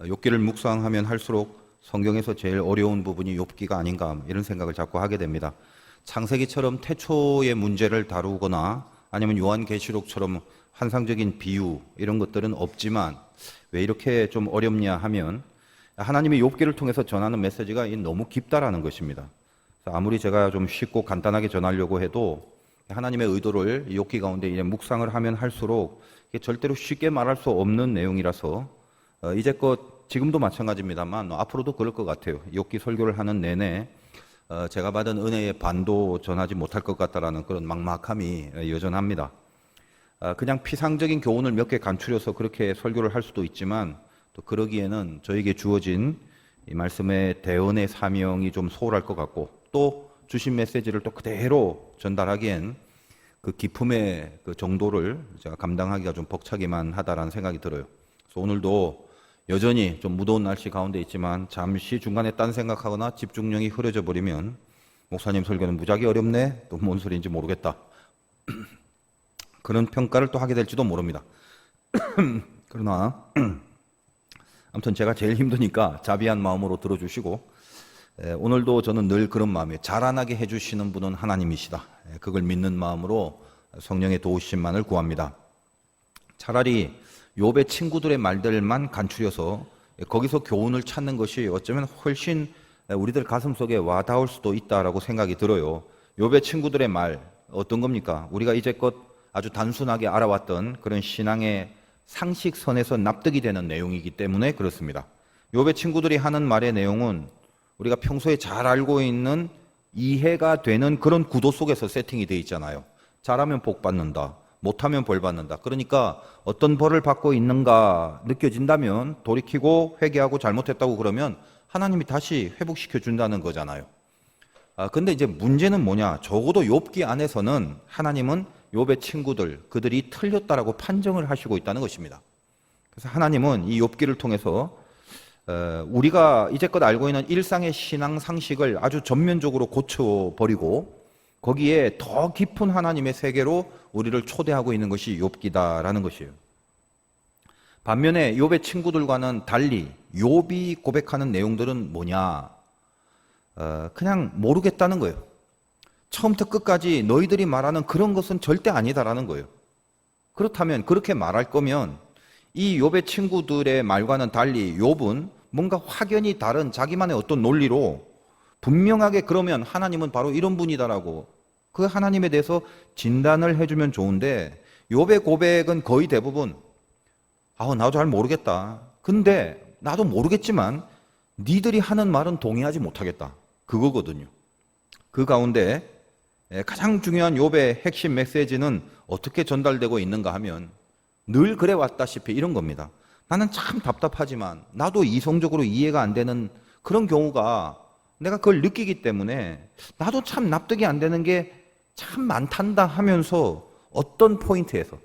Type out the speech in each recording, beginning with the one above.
욥기를 묵상하면 할수록 성경에서 제일 어려운 부분이 욥기가 아닌가 이런 생각을 자꾸 하게 됩니다. 창세기처럼 태초의 문제를 다루거나 아니면 요한계시록처럼 환상적인 비유 이런 것들은 없지만 왜 이렇게 좀 어렵냐 하면 하나님이 욥기를 통해서 전하는 메시지가 너무 깊다라는 것입니다. 아무리 제가 좀 쉽고 간단하게 전하려고 해도 하나님의 의도를 욥기 가운데 이제 묵상을 하면 할수록 절대로 쉽게 말할 수 없는 내용이라서 이제껏 지금도 마찬가지입니다만 앞으로도 그럴 것 같아요. 욥기 설교를 하는 내내 제가 받은 은혜의 반도 전하지 못할 것 같다라는 그런 막막함이 여전합니다. 그냥 피상적인 교훈을 몇 개 간추려서 그렇게 설교를 할 수도 있지만 또 그러기에는 저에게 주어진 이 말씀의 대언의 사명이 좀 소홀할 것 같고 또 주신 메시지를 또 그대로 전달하기엔 그 기품의 그 정도를 제가 감당하기가 좀 벅차기만 하다라는 생각이 들어요. 그래서 오늘도 여전히 좀 무더운 날씨 가운데 있지만 잠시 중간에 딴 생각하거나 집중력이 흐려져 버리면 목사님 설교는 무지하게 어렵네, 또 뭔 소리인지 모르겠다, 그런 평가를 또 하게 될지도 모릅니다. 그러나 아무튼 제가 제일 힘드니까 자비한 마음으로 들어주시고 오늘도 저는 늘 그런 마음이에요. 자라나게 해주시는 분은 하나님이시다. 그걸 믿는 마음으로 성령의 도우심만을 구합니다. 차라리 욥의 친구들의 말들만 간추려서 거기서 교훈을 찾는 것이 어쩌면 훨씬 우리들 가슴속에 와닿을 수도 있다라고 생각이 들어요. 욥의 친구들의 말 어떤 겁니까? 우리가 이제껏 아주 단순하게 알아왔던 그런 신앙의 상식선에서 납득이 되는 내용이기 때문에 그렇습니다. 욥의 친구들이 하는 말의 내용은 우리가 평소에 잘 알고 있는 이해가 되는 그런 구도 속에서 세팅이 되어 있잖아요. 잘하면 복 받는다, 못하면 벌 받는다. 그러니까 어떤 벌을 받고 있는가 느껴진다면 돌이키고 회개하고 잘못했다고 그러면 하나님이 다시 회복시켜 준다는 거잖아요. 근데 이제 문제는 뭐냐? 적어도 욥기 안에서는 하나님은 욥의 친구들, 그들이 틀렸다라고 판정을 하시고 있다는 것입니다. 그래서 하나님은 이 욥기를 통해서 우리가 이제껏 알고 있는 일상의 신앙 상식을 아주 전면적으로 고쳐버리고 거기에 더 깊은 하나님의 세계로 우리를 초대하고 있는 것이 욥기다라는 것이에요. 반면에 욥의 친구들과는 달리 욥이 고백하는 내용들은 뭐냐? 그냥 모르겠다는 거예요. 처음부터 끝까지 너희들이 말하는 그런 것은 절대 아니다라는 거예요. 그렇다면 그렇게 말할 거면 이 욥의 친구들의 말과는 달리 욥은 뭔가 확연히 다른 자기만의 어떤 논리로 분명하게 그러면 하나님은 바로 이런 분이다라고 그 하나님에 대해서 진단을 해주면 좋은데 욥의 고백은 거의 대부분 나도 잘 모르겠다. 근데 나도 모르겠지만 니들이 하는 말은 동의하지 못하겠다. 그거거든요. 그 가운데 가장 중요한 욥의 핵심 메시지는 어떻게 전달되고 있는가 하면 늘 그래 왔다시피 이런 겁니다. 나는 참 답답하지만 나도 이성적으로 이해가 안 되는 그런 경우가 내가 그걸 느끼기 때문에 나도 참 납득이 안 되는 게 참 많단다 하면서 어떤 포인트에서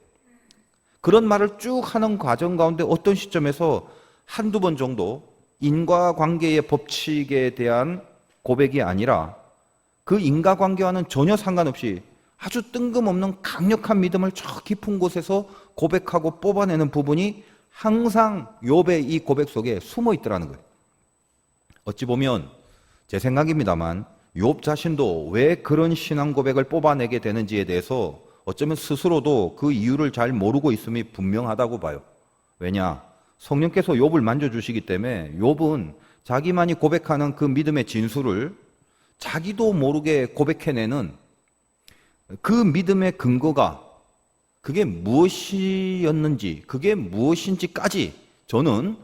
그런 말을 쭉 하는 과정 가운데 어떤 시점에서 한두 번 정도 인과관계의 법칙에 대한 고백이 아니라 그 인과관계와는 전혀 상관없이 아주 뜬금없는 강력한 믿음을 저 깊은 곳에서 고백하고 뽑아내는 부분이 항상 욥의 이 고백 속에 숨어 있더라는 거예요. 어찌 보면 제 생각입니다만 욥 자신도 왜 그런 신앙 고백을 뽑아내게 되는지에 대해서 어쩌면 스스로도 그 이유를 잘 모르고 있음이 분명하다고 봐요. 왜냐? 성령께서 욥을 만져주시기 때문에 욥은 자기만이 고백하는 그 믿음의 진수를 자기도 모르게 고백해내는 그 믿음의 근거가 그게 무엇이었는지, 그게 무엇인지까지 저는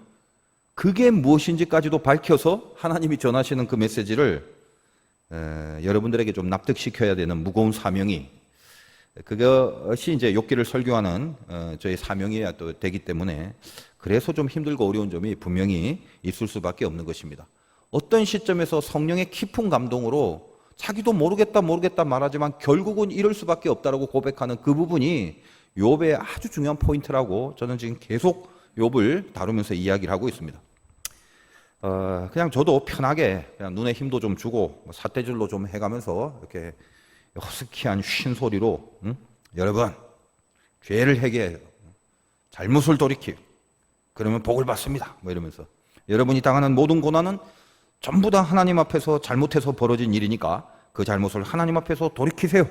그게 무엇인지까지도 밝혀서 하나님이 전하시는 그 메시지를 여러분들에게 좀 납득시켜야 되는 무거운 사명이 그것이 이제 욥기를 설교하는 저의 사명이 또 되기 때문에 그래서 좀 힘들고 어려운 점이 분명히 있을 수밖에 없는 것입니다. 어떤 시점에서 성령의 깊은 감동으로 자기도 모르겠다 말하지만 결국은 이럴 수밖에 없다라고 고백하는 그 부분이 욥의 아주 중요한 포인트라고 저는 지금 계속 욥을 다루면서 이야기를 하고 있습니다. 그냥 저도 편하게 그냥 눈에 힘도 좀 주고 삿대질로 좀 해가면서 이렇게 허스키한 쉰 소리로 여러분 죄를 회개해요, 잘못을 돌이키고 그러면 복을 받습니다, 뭐 이러면서 여러분이 당하는 모든 고난은 전부 다 하나님 앞에서 잘못해서 벌어진 일이니까 그 잘못을 하나님 앞에서 돌이키세요.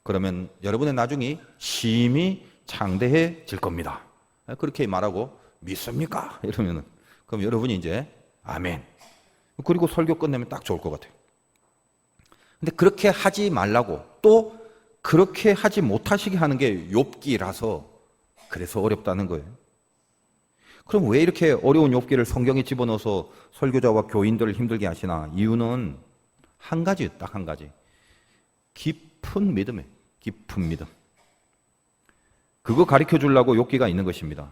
그러면 여러분의 나중이 심히 창대해질 겁니다. 그렇게 말하고 믿습니까? 이러면은 그럼 여러분이 이제 아멘. 그리고 설교 끝내면 딱 좋을 것 같아요. 근데 그렇게 하지 말라고 또 그렇게 하지 못하시게 하는 게 욥기라서 그래서 어렵다는 거예요. 그럼 왜 이렇게 어려운 욥기를 성경에 집어넣어서 설교자와 교인들을 힘들게 하시나? 이유는 한 가지, 딱 한 가지. 깊은 믿음이에요. 깊은 믿음. 그거 가르쳐 주려고 욥기가 있는 것입니다.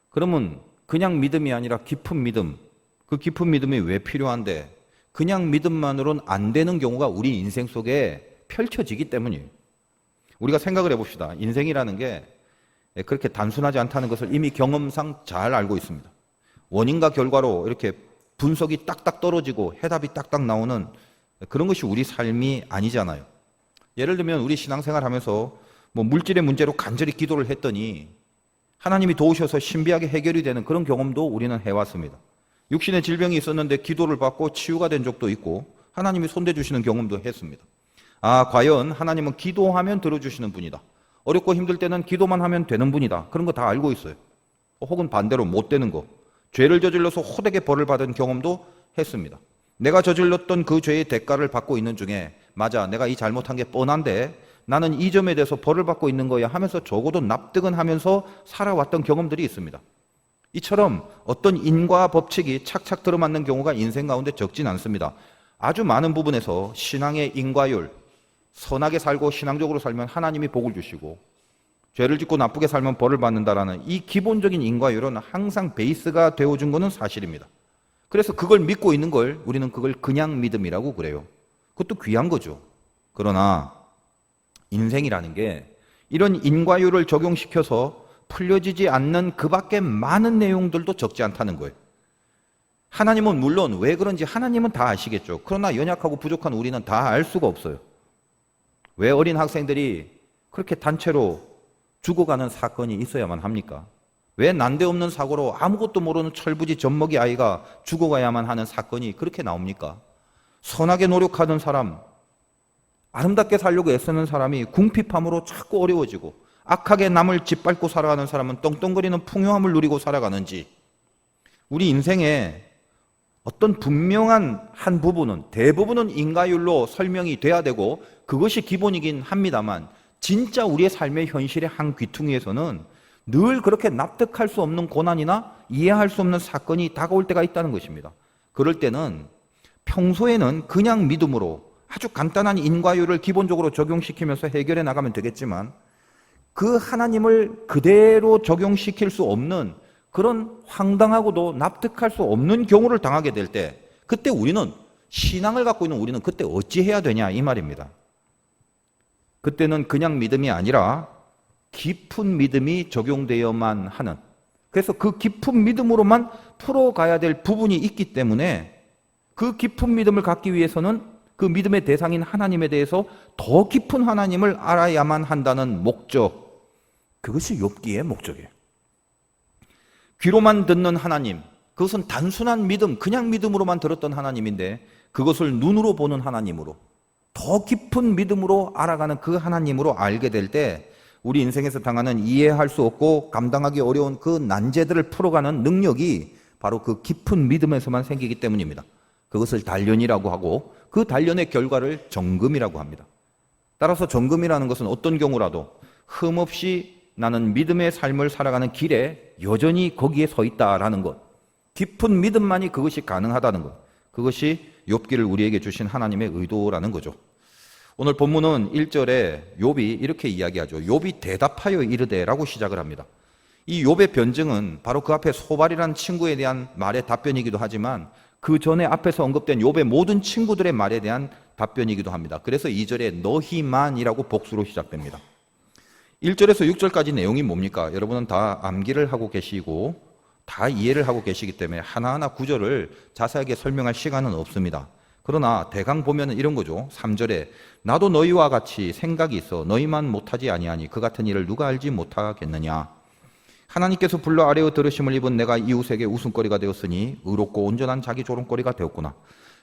그러면 그냥 믿음이 아니라 깊은 믿음, 그 깊은 믿음이 왜 필요한데 그냥 믿음만으로는 안 되는 경우가 우리 인생 속에 펼쳐지기 때문이에요. 우리가 생각을 해봅시다. 인생이라는 게 그렇게 단순하지 않다는 것을 이미 경험상 잘 알고 있습니다. 원인과 결과로 이렇게 분석이 딱딱 떨어지고 해답이 딱딱 나오는 그런 것이 우리 삶이 아니잖아요. 예를 들면 우리 신앙생활 하면서 뭐 물질의 문제로 간절히 기도를 했더니 하나님이 도우셔서 신비하게 해결이 되는 그런 경험도 우리는 해왔습니다. 육신의 질병이 있었는데 기도를 받고 치유가 된 적도 있고 하나님이 손대주시는 경험도 했습니다. 아, 과연 하나님은 기도하면 들어주시는 분이다. 어렵고 힘들 때는 기도만 하면 되는 분이다. 그런 거 다 알고 있어요. 혹은 반대로 못 되는 거. 죄를 저질러서 호되게 벌을 받은 경험도 했습니다. 내가 저질렀던 그 죄의 대가를 받고 있는 중에 맞아, 내가 이 잘못한 게 뻔한데 나는 이 점에 대해서 벌을 받고 있는 거야 하면서 적어도 납득은 하면서 살아왔던 경험들이 있습니다. 이처럼 어떤 인과 법칙이 착착 들어맞는 경우가 인생 가운데 적진 않습니다. 아주 많은 부분에서 신앙의 인과율, 선하게 살고 신앙적으로 살면 하나님이 복을 주시고 죄를 짓고 나쁘게 살면 벌을 받는다라는 이 기본적인 인과율은 항상 베이스가 되어준 것은 사실입니다. 그래서 그걸 믿고 있는 걸 우리는 그걸 그냥 믿음이라고 그래요. 그것도 귀한 거죠. 그러나 인생이라는 게 이런 인과율을 적용시켜서 풀려지지 않는 그 밖에 많은 내용들도 적지 않다는 거예요. 하나님은 물론 왜 그런지 하나님은 다 아시겠죠. 그러나 연약하고 부족한 우리는 다 알 수가 없어요. 왜 어린 학생들이 그렇게 단체로 죽어가는 사건이 있어야만 합니까? 왜 난데없는 사고로 아무것도 모르는 철부지 젖먹이 아이가 죽어가야만 하는 사건이 그렇게 나옵니까? 선하게 노력하던 사람, 아름답게 살려고 애쓰는 사람이 궁핍함으로 자꾸 어려워지고 악하게 남을 짓밟고 살아가는 사람은 떵떵거리는 풍요함을 누리고 살아가는지 우리 인생에 어떤 분명한 한 부분은 대부분은 인과율로 설명이 돼야 되고 그것이 기본이긴 합니다만 진짜 우리의 삶의 현실의 한 귀퉁이에서는 늘 그렇게 납득할 수 없는 고난이나 이해할 수 없는 사건이 다가올 때가 있다는 것입니다. 그럴 때는 평소에는 그냥 믿음으로 아주 간단한 인과율을 기본적으로 적용시키면서 해결해 나가면 되겠지만 그 하나님을 그대로 적용시킬 수 없는 그런 황당하고도 납득할 수 없는 경우를 당하게 될 때 그때 우리는 신앙을 갖고 있는 우리는 그때 어찌해야 되냐 이 말입니다. 그때는 그냥 믿음이 아니라 깊은 믿음이 적용되어야만 하는 그래서 그 깊은 믿음으로만 풀어가야 될 부분이 있기 때문에 그 깊은 믿음을 갖기 위해서는 그 믿음의 대상인 하나님에 대해서 더 깊은 하나님을 알아야만 한다는 목적 그것이 욥기의 목적이에요. 귀로만 듣는 하나님 그것은 단순한 믿음 그냥 믿음으로만 들었던 하나님인데 그것을 눈으로 보는 하나님으로 더 깊은 믿음으로 알아가는 그 하나님으로 알게 될 때 우리 인생에서 당하는 이해할 수 없고 감당하기 어려운 그 난제들을 풀어가는 능력이 바로 그 깊은 믿음에서만 생기기 때문입니다. 그것을 단련이라고 하고 그 단련의 결과를 정금이라고 합니다. 따라서 정금이라는 것은 어떤 경우라도 흠없이 나는 믿음의 삶을 살아가는 길에 여전히 거기에 서 있다라는 것 깊은 믿음만이 그것이 가능하다는 것 그것이 욥기를 우리에게 주신 하나님의 의도라는 거죠. 오늘 본문은 1절에 욥이 이렇게 이야기하죠. 욥이 대답하여 이르되라고 시작을 합니다. 이 욥의 변증은 바로 그 앞에 소발이라는 친구에 대한 말의 답변이기도 하지만 그 전에 앞에서 언급된 욥의 모든 친구들의 말에 대한 답변이기도 합니다. 그래서 2절에 너희만이라고 복수로 시작됩니다. 1절에서 6절까지 내용이 뭡니까? 여러분은 다 암기를 하고 계시고 다 이해를 하고 계시기 때문에 하나하나 구절을 자세하게 설명할 시간은 없습니다. 그러나 대강 보면 이런 거죠. 3절에 나도 너희와 같이 생각이 있어 너희만 못하지 아니하니 그 같은 일을 누가 알지 못하겠느냐. 하나님께서 불러 아뢰어 들으심을 입은 내가 이웃에게 웃음거리가 되었으니 의롭고 온전한 자기 조롱거리가 되었구나.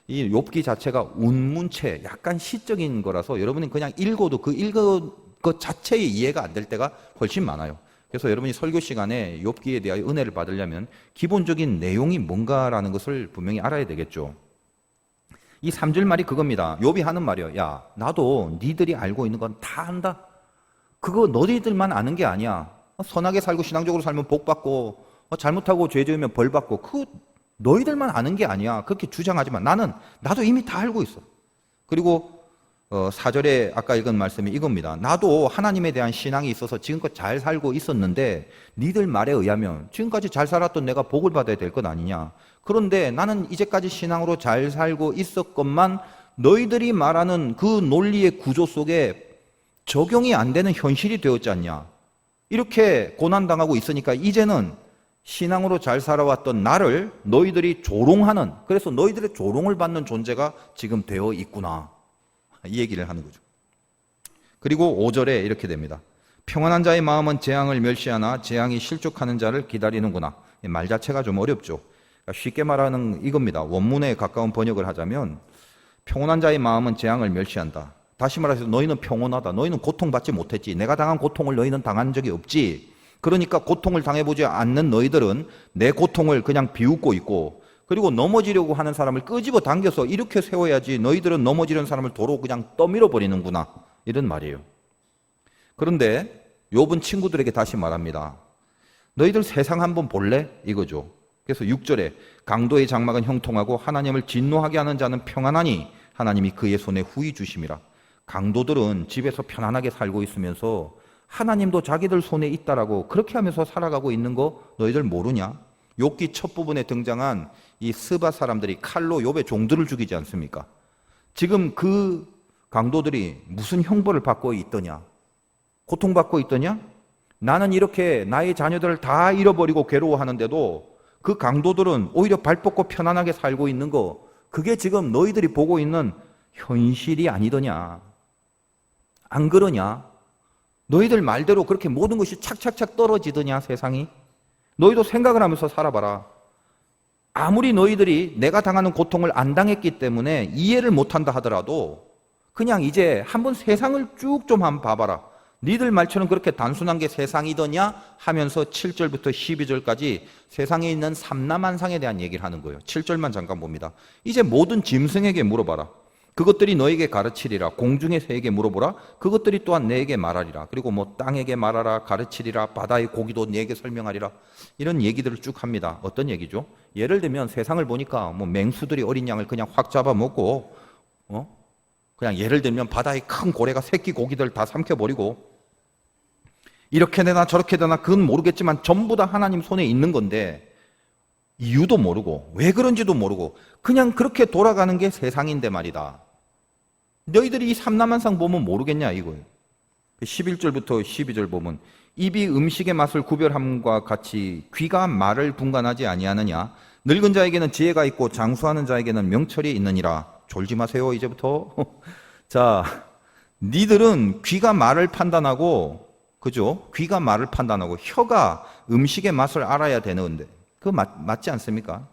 이 욥기 자체가 운문체, 약간 시적인 거라서 여러분이 그냥 읽어도 그 읽은 것 자체의 이해가 안 될 때가 훨씬 많아요. 그래서 여러분이 설교 시간에 욥기에 대하여 은혜를 받으려면 기본적인 내용이 뭔가라는 것을 분명히 알아야 되겠죠. 이 3절 말이 그겁니다. 욥이 하는 말이에요. 야, 나도 니들이 알고 있는 건 다 안다. 그거 너희들만 아는 게 아니야. 선하게 살고 신앙적으로 살면 복 받고, 잘못하고 죄 지으면 벌 받고, 그거 너희들만 아는 게 아니야. 그렇게 주장하지만 나도 이미 다 알고 있어. 그리고 4절에 아까 읽은 말씀이 이겁니다. 나도 하나님에 대한 신앙이 있어서 지금껏 잘 살고 있었는데 니들 말에 의하면 지금까지 잘 살았던 내가 복을 받아야 될 것 아니냐. 그런데 나는 이제까지 신앙으로 잘 살고 있었건만 너희들이 말하는 그 논리의 구조 속에 적용이 안 되는 현실이 되었지 않냐. 이렇게 고난당하고 있으니까 이제는 신앙으로 잘 살아왔던 나를 너희들이 조롱하는, 그래서 너희들의 조롱을 받는 존재가 지금 되어 있구나. 이 얘기를 하는 거죠. 그리고 5절에 이렇게 됩니다. 평안한 자의 마음은 재앙을 멸시하나 재앙이 실족하는 자를 기다리는구나. 말 자체가 좀 어렵죠. 그러니까 쉽게 말하는 이겁니다. 원문에 가까운 번역을 하자면 평온한 자의 마음은 재앙을 멸시한다. 다시 말해서 너희는 평온하다. 너희는 고통받지 못했지. 내가 당한 고통을 너희는 당한 적이 없지. 그러니까 고통을 당해보지 않는 너희들은 내 고통을 그냥 비웃고 있고, 그리고 넘어지려고 하는 사람을 끄집어 당겨서 이렇게 세워야지 너희들은 넘어지는 사람을 도로 그냥 떠밀어 버리는구나. 이런 말이에요. 그런데 욥은 친구들에게 다시 말합니다. 너희들 세상 한번 볼래? 이거죠. 그래서 6절에 강도의 장막은 형통하고 하나님을 진노하게 하는 자는 평안하니 하나님이 그의 손에 후히 주심이라. 강도들은 집에서 편안하게 살고 있으면서 하나님도 자기들 손에 있다라고 그렇게 하면서 살아가고 있는 거 너희들 모르냐? 욥기 첫 부분에 등장한 이 스바 사람들이 칼로 욥의 종들을 죽이지 않습니까? 지금 그 강도들이 무슨 형벌을 받고 있더냐? 고통받고 있더냐? 나는 이렇게 나의 자녀들을 다 잃어버리고 괴로워하는데도 그 강도들은 오히려 발 뻗고 편안하게 살고 있는 거, 그게 지금 너희들이 보고 있는 현실이 아니더냐? 안 그러냐? 너희들 말대로 그렇게 모든 것이 착착착 떨어지더냐, 세상이? 너희도 생각을 하면서 살아봐라. 아무리 너희들이 내가 당하는 고통을 안 당했기 때문에 이해를 못한다 하더라도 그냥 이제 한번 세상을 쭉 좀 한번 봐봐라. 니들 말처럼 그렇게 단순한 게 세상이더냐 하면서 7절부터 12절까지 세상에 있는 삼라만상에 대한 얘기를 하는 거예요. 7절만 잠깐 봅니다. 이제 모든 짐승에게 물어봐라. 그것들이 너에게 가르치리라. 공중의 새에게 물어보라. 그것들이 또한 내게 말하리라. 그리고 뭐 땅에게 말하라, 가르치리라. 바다의 고기도 내게 설명하리라. 이런 얘기들을 쭉 합니다. 어떤 얘기죠? 예를 들면 세상을 보니까 뭐 맹수들이 어린 양을 그냥 확 잡아먹고, 그냥 예를 들면 바다의 큰 고래가 새끼 고기들 다 삼켜버리고, 이렇게 되나 저렇게 되나 그건 모르겠지만 전부 다 하나님 손에 있는 건데 이유도 모르고 왜 그런지도 모르고 그냥 그렇게 돌아가는 게 세상인데 말이다. 너희들이 이 삼라만상 보면 모르겠냐 이거예요. 11절부터 12절 보면 입이 음식의 맛을 구별함과 같이 귀가 말을 분간하지 아니하느냐. 늙은 자에게는 지혜가 있고 장수하는 자에게는 명철이 있느니라. 졸지 마세요 이제부터. 자, 니들은 귀가 말을 판단하고, 그죠? 귀가 말을 판단하고 혀가 음식의 맛을 알아야 되는데 그거 맞지 않습니까?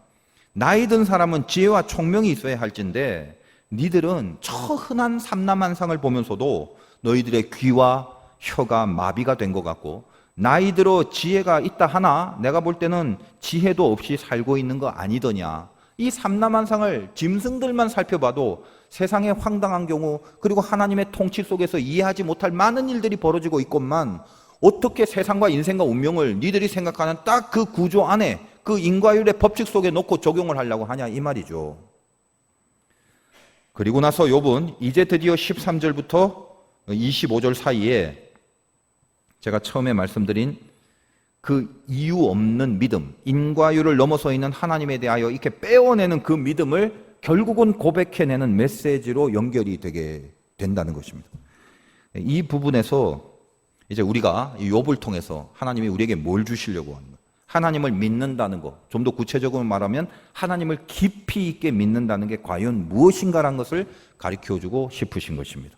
나이 든 사람은 지혜와 총명이 있어야 할진데 니들은 저 흔한 삼라만상을 보면서도 너희들의 귀와 혀가 마비가 된 것 같고, 나이 들어 지혜가 있다 하나 내가 볼 때는 지혜도 없이 살고 있는 거 아니더냐. 이 삼라만상을 짐승들만 살펴봐도 세상의 황당한 경우, 그리고 하나님의 통치 속에서 이해하지 못할 많은 일들이 벌어지고 있건만 어떻게 세상과 인생과 운명을 니들이 생각하는 딱 그 구조 안에 그 인과율의 법칙 속에 놓고 적용을 하려고 하냐 이 말이죠. 그리고 나서 욥은 이제 드디어 13절부터 25절 사이에 제가 처음에 말씀드린 그 이유 없는 믿음, 인과율을 넘어서 있는 하나님에 대하여 이렇게 빼어내는 그 믿음을 결국은 고백해내는 메시지로 연결이 되게 된다는 것입니다. 이 부분에서 이제 우리가 이 욥을 통해서 하나님이 우리에게 뭘 주시려고 하는 거예요. 하나님을 믿는다는 것, 좀 더 구체적으로 말하면 하나님을 깊이 있게 믿는다는 게 과연 무엇인가라는 것을 가르쳐주고 싶으신 것입니다.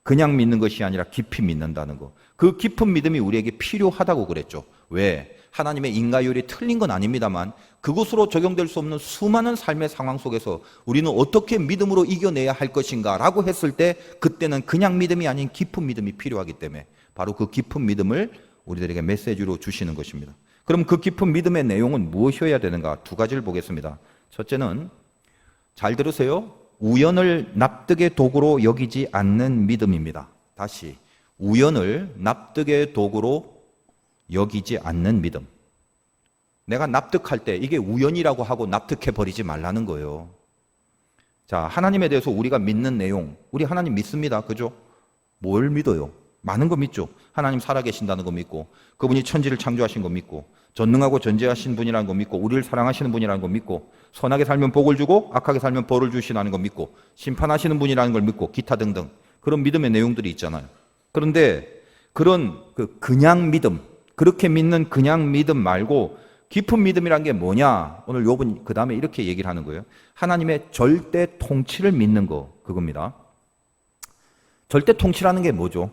그냥 믿는 것이 아니라 깊이 믿는다는 거. 그 깊은 믿음이 우리에게 필요하다고 그랬죠. 왜? 하나님의 인가율이 틀린 건 아닙니다만 그것으로 적용될 수 없는 수많은 삶의 상황 속에서 우리는 어떻게 믿음으로 이겨내야 할 것인가 라고 했을 때 그때는 그냥 믿음이 아닌 깊은 믿음이 필요하기 때문에 바로 그 깊은 믿음을 우리들에게 메시지로 주시는 것입니다. 그럼 그 깊은 믿음의 내용은 무엇이어야 되는가? 두 가지를 보겠습니다. 첫째는 잘 들으세요. 우연을 납득의 도구로 여기지 않는 믿음입니다. 다시 우연을 납득의 도구로 여기지 않는 믿음. 내가 납득할 때 이게 우연이라고 하고 납득해버리지 말라는 거예요. 자, 하나님에 대해서 우리가 믿는 내용, 우리 하나님 믿습니다. 그죠? 뭘 믿어요? 많은 거 믿죠. 하나님 살아계신다는 거 믿고 그분이 천지를 창조하신 거 믿고 전능하고 전지하신 분이라는 거 믿고 우리를 사랑하시는 분이라는 거 믿고 선하게 살면 복을 주고 악하게 살면 벌을 주시라는 거 믿고 심판하시는 분이라는 걸 믿고 기타 등등 그런 믿음의 내용들이 있잖아요. 그런데 그런 그냥 믿음, 그렇게 믿는 그냥 믿음 말고 깊은 믿음이란 게 뭐냐? 오늘 욥은 그 다음에 이렇게 얘기를 하는 거예요. 하나님의 절대 통치를 믿는 거, 그겁니다. 절대 통치라는 게 뭐죠?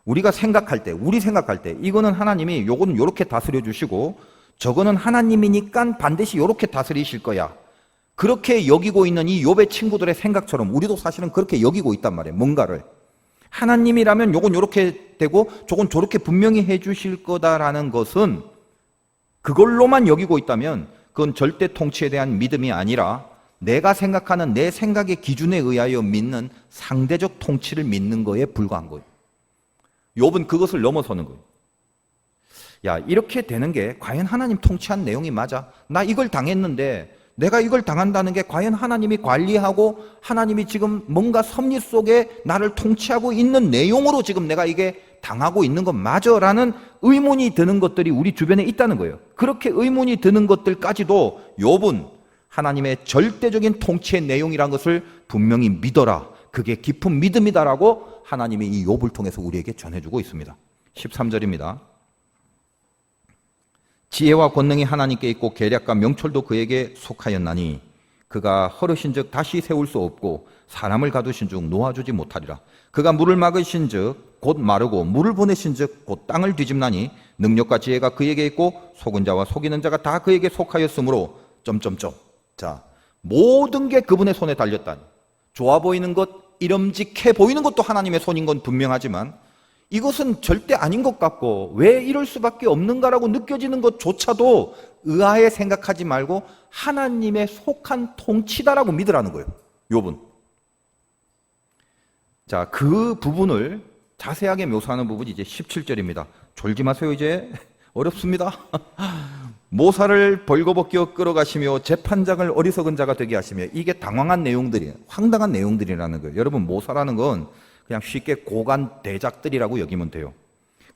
우리가 생각할 때, 우리 생각할 때 이거는 하나님이 요거는 요렇게 다스려 주시고 저거는 하나님이니까 반드시 요렇게 다스리실 거야. 그렇게 여기고 있는 이 욥의 친구들의 생각처럼 우리도 사실은 그렇게 여기고 있단 말이에요. 뭔가를. 하나님이라면 요건 요렇게 되고 저건 저렇게 분명히 해 주실 거다라는 것은 그걸로만 여기고 있다면 그건 절대 통치에 대한 믿음이 아니라 내가 생각하는 내 생각의 기준에 의하여 믿는 상대적 통치를 믿는 거에 불과한 거예요. 욥은 그것을 넘어서는 거예요. 야, 이렇게 되는 게 과연 하나님 통치한 내용이 맞아? 나 이걸 당했는데 내가 이걸 당한다는 게 과연 하나님이 관리하고 하나님이 지금 뭔가 섭리 속에 나를 통치하고 있는 내용으로 지금 내가 이게 당하고 있는 건 맞아? 라는 의문이 드는 것들이 우리 주변에 있다는 거예요. 그렇게 의문이 드는 것들까지도 욥은 하나님의 절대적인 통치의 내용이란 것을 분명히 믿어라. 그게 깊은 믿음이다라고 하나님이 이 욥을 통해서 우리에게 전해주고 있습니다. 13절입니다. 지혜와 권능이 하나님께 있고 계략과 명철도 그에게 속하였나니 그가 허르신 즉 다시 세울 수 없고 사람을 가두신 즉 놓아주지 못하리라. 그가 물을 막으신 즉 곧 마르고 물을 보내신 즉 곧 땅을 뒤집나니 능력과 지혜가 그에게 있고 속은 자와 속이는 자가 다 그에게 속하였으므로 점점점. 자, 모든 게 그분의 손에 달렸다니. 좋아 보이는 것, 이름직해 보이는 것도 하나님의 손인 건 분명하지만 이것은 절대 아닌 것 같고 왜 이럴 수밖에 없는가라고 느껴지는 것조차도 의아해 생각하지 말고 하나님의 속한 통치다라고 믿으라는 거예요. 욥은. 자, 그 부분을 자세하게 묘사하는 부분이 이제 17절입니다. 졸지 마세요. 이제 어렵습니다. 모사를 벌거벗겨 끌어가시며 재판장을 어리석은 자가 되게 하시며 이게 당황한 내용들이에요. 황당한 내용들이라는 거예요. 여러분, 모사라는 건 그냥 쉽게 고관 대작들이라고 여기면 돼요.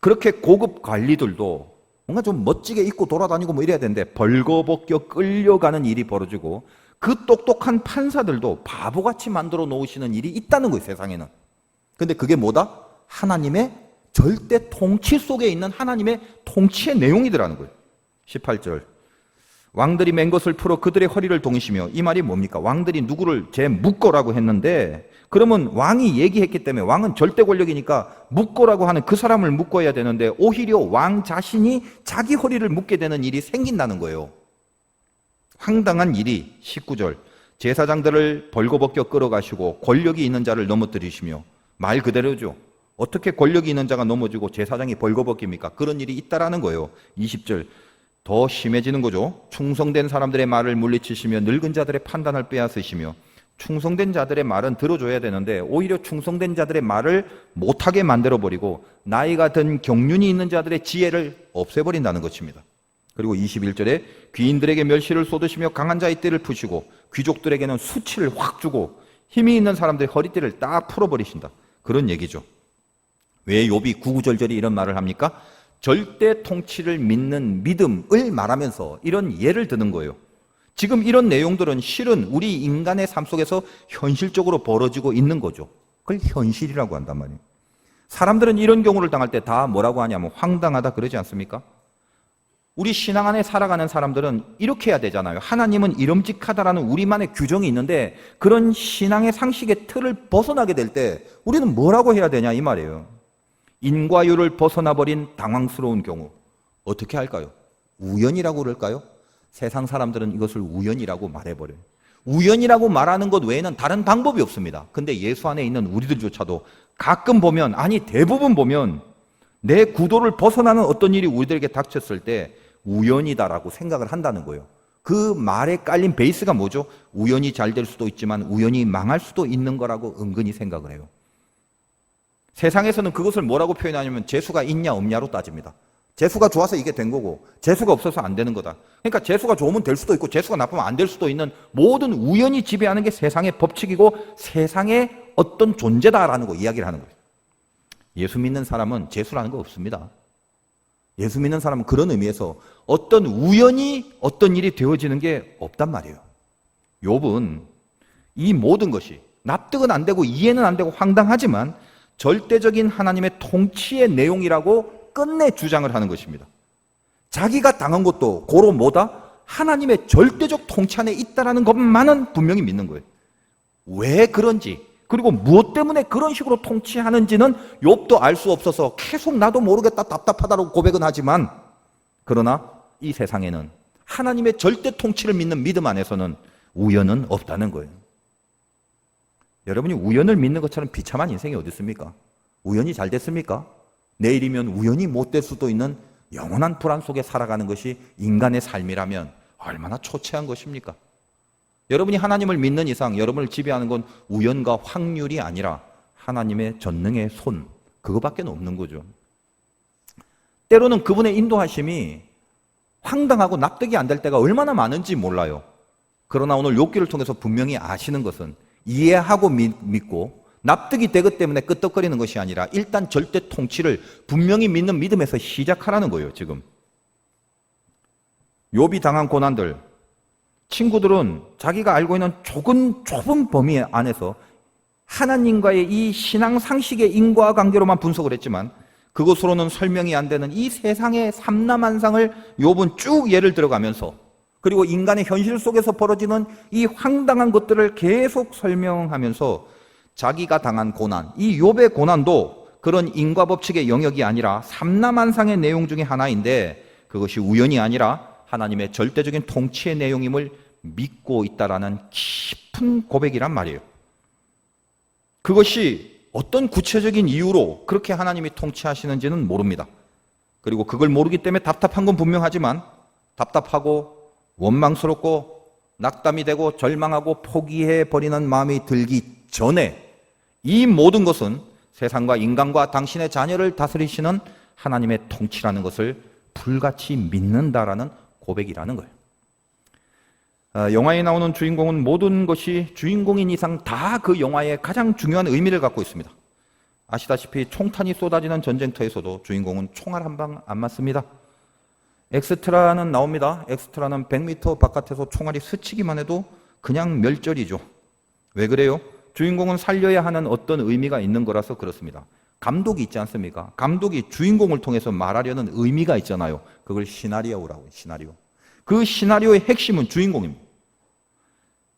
그렇게 고급 관리들도 뭔가 좀 멋지게 입고 돌아다니고 뭐 이래야 되는데 벌거벗겨 끌려가는 일이 벌어지고 그 똑똑한 판사들도 바보같이 만들어 놓으시는 일이 있다는 거예요, 세상에는. 근데 그게 뭐다? 하나님의 절대 통치 속에 있는 하나님의 통치의 내용이더라는 거예요. 18절. 왕들이 맨 것을 풀어 그들의 허리를 동이시며 이 말이 뭡니까? 왕들이 누구를 묶어라고 했는데 그러면 왕이 얘기했기 때문에 왕은 절대 권력이니까 묶어라고 하는 그 사람을 묶어야 되는데 오히려 왕 자신이 자기 허리를 묶게 되는 일이 생긴다는 거예요. 황당한 일이 19절. 제사장들을 벌거벗겨 끌어가시고 권력이 있는 자를 넘어뜨리시며 말 그대로죠. 어떻게 권력이 있는 자가 넘어지고 제사장이 벌거벗깁니까? 그런 일이 있다라는 거예요. 20절. 더 심해지는 거죠. 충성된 사람들의 말을 물리치시며 늙은 자들의 판단을 빼앗으시며 충성된 자들의 말은 들어줘야 되는데 오히려 충성된 자들의 말을 못하게 만들어버리고 나이가 든 경륜이 있는 자들의 지혜를 없애버린다는 것입니다. 그리고 21절에 귀인들에게 멸시를 쏟으시며 강한 자의 띠를 푸시고 귀족들에게는 수치를 확 주고 힘이 있는 사람들의 허리띠를 딱 풀어버리신다. 그런 얘기죠. 왜 욥이 구구절절히 이런 말을 합니까? 절대 통치를 믿는 믿음을 말하면서 이런 예를 드는 거예요. 지금 이런 내용들은 실은 우리 인간의 삶 속에서 현실적으로 벌어지고 있는 거죠. 그걸 현실이라고 한단 말이에요. 사람들은 이런 경우를 당할 때 다 뭐라고 하냐면 황당하다 그러지 않습니까? 우리 신앙 안에 살아가는 사람들은 이렇게 해야 되잖아요. 하나님은 이름직하다라는 우리만의 규정이 있는데 그런 신앙의 상식의 틀을 벗어나게 될 때 우리는 뭐라고 해야 되냐 이 말이에요. 인과율을 벗어나버린 당황스러운 경우 어떻게 할까요? 우연이라고 그럴까요? 세상 사람들은 이것을 우연이라고 말해버려요. 우연이라고 말하는 것 외에는 다른 방법이 없습니다. 근데 예수 안에 있는 우리들조차도 가끔 보면, 아니 대부분 보면 내 구도를 벗어나는 어떤 일이 우리들에게 닥쳤을 때 우연이다라고 생각을 한다는 거예요. 그 말에 깔린 베이스가 뭐죠? 우연히 잘 될 수도 있지만 우연히 망할 수도 있는 거라고 은근히 생각을 해요. 세상에서는 그것을 뭐라고 표현하냐면 재수가 있냐 없냐로 따집니다. 재수가 좋아서 이게 된 거고 재수가 없어서 안 되는 거다. 그러니까 재수가 좋으면 될 수도 있고 재수가 나쁘면 안 될 수도 있는 모든 우연이 지배하는 게 세상의 법칙이고 세상의 어떤 존재다라는 거 이야기를 하는 거예요. 예수 믿는 사람은 재수라는 거 없습니다. 예수 믿는 사람은 그런 의미에서 어떤 우연히 어떤 일이 되어지는 게 없단 말이에요. 욥은 이 모든 것이 납득은 안 되고 이해는 안 되고 황당하지만 절대적인 하나님의 통치의 내용이라고 끝내 주장을 하는 것입니다. 자기가 당한 것도 고로 뭐다? 하나님의 절대적 통치 안에 있다는 것만은 분명히 믿는 거예요. 왜 그런지 그리고 무엇 때문에 그런 식으로 통치하는지는 욥도 알 수 없어서 계속 나도 모르겠다 답답하다고 고백은 하지만 그러나 이 세상에는 하나님의 절대 통치를 믿는 믿음 안에서는 우연은 없다는 거예요. 여러분이 우연을 믿는 것처럼 비참한 인생이 어디 있습니까? 우연히 잘 됐습니까? 내일이면 우연히 못 될 수도 있는 영원한 불안 속에 살아가는 것이 인간의 삶이라면 얼마나 초췌한 것입니까? 여러분이 하나님을 믿는 이상 여러분을 지배하는 건 우연과 확률이 아니라 하나님의 전능의 손, 그거밖에 없는 거죠. 때로는 그분의 인도하심이 황당하고 납득이 안 될 때가 얼마나 많은지 몰라요. 그러나 오늘 욥기를 통해서 분명히 아시는 것은 이해하고 믿고 납득이 되기 때문에 끄떡거리는 것이 아니라 일단 절대 통치를 분명히 믿는 믿음에서 시작하라는 거예요. 지금 욥이 당한 고난들, 친구들은 자기가 알고 있는 좁은 범위 안에서 하나님과의 이 신앙 상식의 인과관계로만 분석을 했지만 그것으로는 설명이 안 되는 이 세상의 삼라만상을 욥은 쭉 예를 들어가면서 그리고 인간의 현실 속에서 벌어지는 이 황당한 것들을 계속 설명하면서 자기가 당한 고난, 이 욥의 고난도 그런 인과법칙의 영역이 아니라 삼라만상의 내용 중에 하나인데 그것이 우연이 아니라 하나님의 절대적인 통치의 내용임을 믿고 있다라는 깊은 고백이란 말이에요. 그것이 어떤 구체적인 이유로 그렇게 하나님이 통치하시는지는 모릅니다. 그리고 그걸 모르기 때문에 답답한 건 분명하지만 답답하고 원망스럽고 낙담이 되고 절망하고 포기해버리는 마음이 들기 전에 이 모든 것은 세상과 인간과 당신의 자녀를 다스리시는 하나님의 통치라는 것을 불같이 믿는다라는 고백이라는 거예요. 영화에 나오는 주인공은 모든 것이 주인공인 이상 다 그 영화의 가장 중요한 의미를 갖고 있습니다. 아시다시피 총탄이 쏟아지는 전쟁터에서도 주인공은 총알 한 방 안 맞습니다. 엑스트라는 나옵니다. 엑스트라는 100m 바깥에서 총알이 스치기만 해도 그냥 멸절이죠. 왜 그래요? 주인공은 살려야 하는 어떤 의미가 있는 거라서 그렇습니다. 감독이 있지 않습니까? 감독이 주인공을 통해서 말하려는 의미가 있잖아요. 그걸 시나리오라고 해요. 시나리오. 그 시나리오의 핵심은 주인공입니다.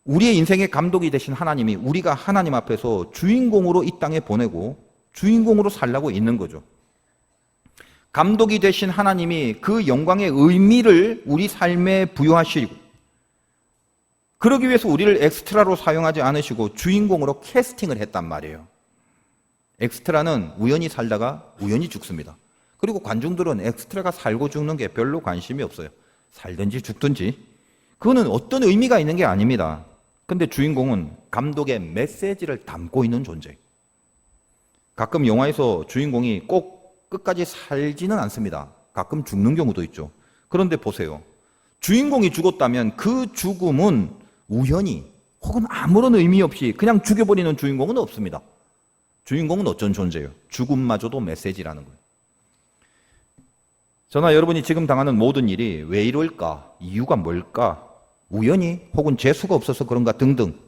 우리의 인생의 감독이 되신 하나님이 우리가 하나님 앞에서 주인공으로 이 땅에 보내고 주인공으로 살라고 있는 거죠. 감독이 되신 하나님이 그 영광의 의미를 우리 삶에 부여하시고 그러기 위해서 우리를 엑스트라로 사용하지 않으시고 주인공으로 캐스팅을 했단 말이에요. 엑스트라는 우연히 살다가 우연히 죽습니다. 그리고 관중들은 엑스트라가 살고 죽는 게 별로 관심이 없어요. 살든지 죽든지. 그거는 어떤 의미가 있는 게 아닙니다. 근데 주인공은 감독의 메시지를 담고 있는 존재예요. 가끔 영화에서 주인공이 꼭 끝까지 살지는 않습니다. 가끔 죽는 경우도 있죠. 그런데 보세요. 주인공이 죽었다면 그 죽음은 우연히 혹은 아무런 의미 없이 그냥 죽여버리는 주인공은 없습니다. 주인공은 어쩐 존재예요? 죽음마저도 메시지라는 거예요. 저나 여러분이 지금 당하는 모든 일이 왜 이럴까? 이유가 뭘까? 우연히 혹은 재수가 없어서 그런가 등등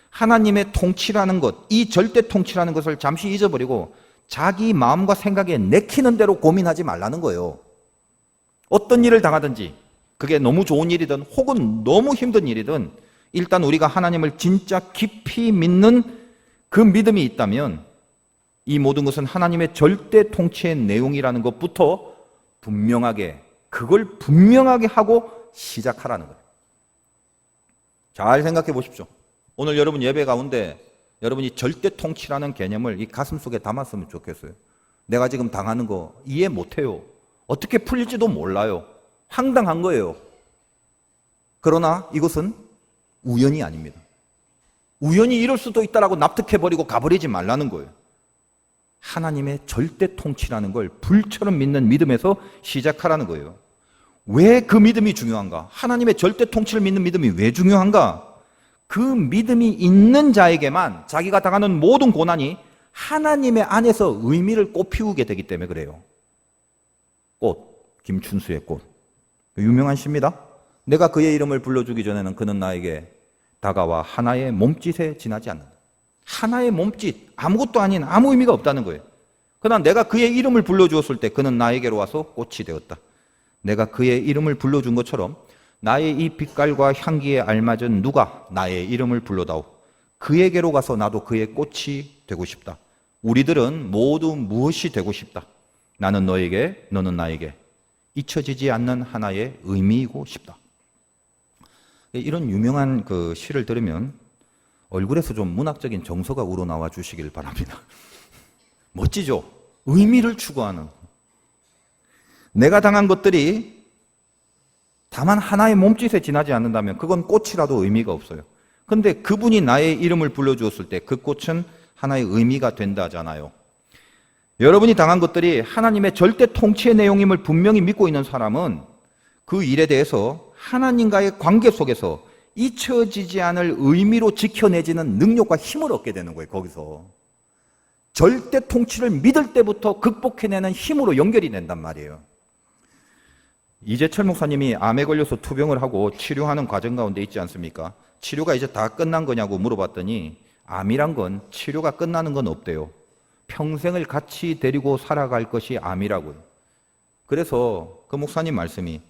하나님의 통치라는 것, 이 절대 통치라는 것을 잠시 잊어버리고 자기 마음과 생각에 내키는 대로 고민하지 말라는 거예요. 어떤 일을 당하든지 그게 너무 좋은 일이든 혹은 너무 힘든 일이든 일단 우리가 하나님을 진짜 깊이 믿는 그 믿음이 있다면 이 모든 것은 하나님의 절대 통치의 내용이라는 것부터 그걸 분명하게 하고 시작하라는 거예요. 잘 생각해 보십시오. 오늘 여러분 예배 가운데 여러분이 절대 통치라는 개념을 이 가슴속에 담았으면 좋겠어요. 내가 지금 당하는 거 이해 못해요. 어떻게 풀릴지도 몰라요. 황당한 거예요. 그러나 이것은 우연이 아닙니다. 우연히 이럴 수도 있다라고 납득해버리고 가버리지 말라는 거예요. 하나님의 절대 통치라는 걸 불처럼 믿는 믿음에서 시작하라는 거예요. 왜 그 믿음이 중요한가? 하나님의 절대 통치를 믿는 믿음이 왜 중요한가? 그 믿음이 있는 자에게만 자기가 당하는 모든 고난이 하나님의 안에서 의미를 꽃피우게 되기 때문에 그래요. 꽃, 김춘수의 꽃. 유명한 시입니다. 내가 그의 이름을 불러주기 전에는 그는 나에게 다가와 하나의 몸짓에 지나지 않는다. 하나의 몸짓, 아무것도 아닌 아무 의미가 없다는 거예요. 그러나 내가 그의 이름을 불러주었을 때 그는 나에게로 와서 꽃이 되었다. 내가 그의 이름을 불러준 것처럼 나의 이 빛깔과 향기에 알맞은 누가 나의 이름을 불러다오. 그에게로 가서 나도 그의 꽃이 되고 싶다. 우리들은 모두 무엇이 되고 싶다. 나는 너에게, 너는 나에게 잊혀지지 않는 하나의 의미이고 싶다. 이런 유명한 그 시를 들으면 얼굴에서 좀 문학적인 정서가 우러나와 주시길 바랍니다. 멋지죠? 의미를 추구하는. 내가 당한 것들이 다만 하나의 몸짓에 지나지 않는다면 그건 꽃이라도 의미가 없어요. 그런데 그분이 나의 이름을 불러주었을 때 그 꽃은 하나의 의미가 된다잖아요. 여러분이 당한 것들이 하나님의 절대 통치의 내용임을 분명히 믿고 있는 사람은 그 일에 대해서 하나님과의 관계 속에서 잊혀지지 않을 의미로 지켜내지는 능력과 힘을 얻게 되는 거예요. 거기서 절대 통치를 믿을 때부터 극복해내는 힘으로 연결이 된단 말이에요. 이재철 목사님이 암에 걸려서 투병을 하고 치료하는 과정 가운데 있지 않습니까? 치료가 이제 다 끝난 거냐고 물어봤더니 암이란 건 치료가 끝나는 건 없대요. 평생을 같이 데리고 살아갈 것이 암이라고요. 그래서 그 목사님 말씀이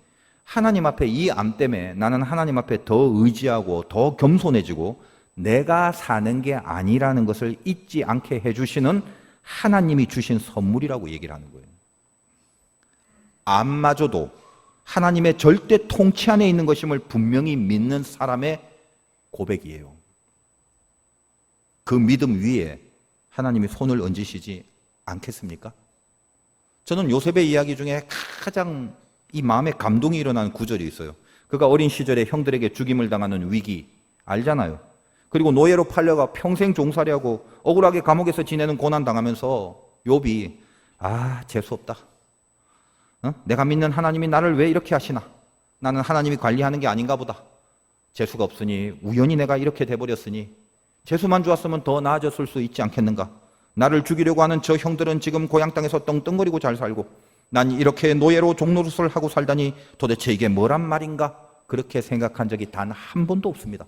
하나님 앞에 이 암 때문에 나는 하나님 앞에 더 의지하고 더 겸손해지고 내가 사는 게 아니라는 것을 잊지 않게 해주시는 하나님이 주신 선물이라고 얘기를 하는 거예요. 암마저도 하나님의 절대 통치 안에 있는 것임을 분명히 믿는 사람의 고백이에요. 그 믿음 위에 하나님이 손을 얹으시지 않겠습니까? 저는 요셉의 이야기 중에 가장 이 마음에 감동이 일어나는 구절이 있어요. 그가 어린 시절에 형들에게 죽임을 당하는 위기 알잖아요. 그리고 노예로 팔려가 평생 종살이하고 억울하게 감옥에서 지내는 고난 당하면서 욥이 재수없다. 내가 믿는 하나님이 나를 왜 이렇게 하시나? 나는 하나님이 관리하는 게 아닌가 보다. 재수가 없으니 우연히 내가 이렇게 돼버렸으니 재수만 좋았으면 더 나아졌을 수 있지 않겠는가? 나를 죽이려고 하는 저 형들은 지금 고향 땅에서 떵떵거리고 잘 살고 난 이렇게 노예로 종노릇을 하고 살다니 도대체 이게 뭐란 말인가? 그렇게 생각한 적이 단 한 번도 없습니다.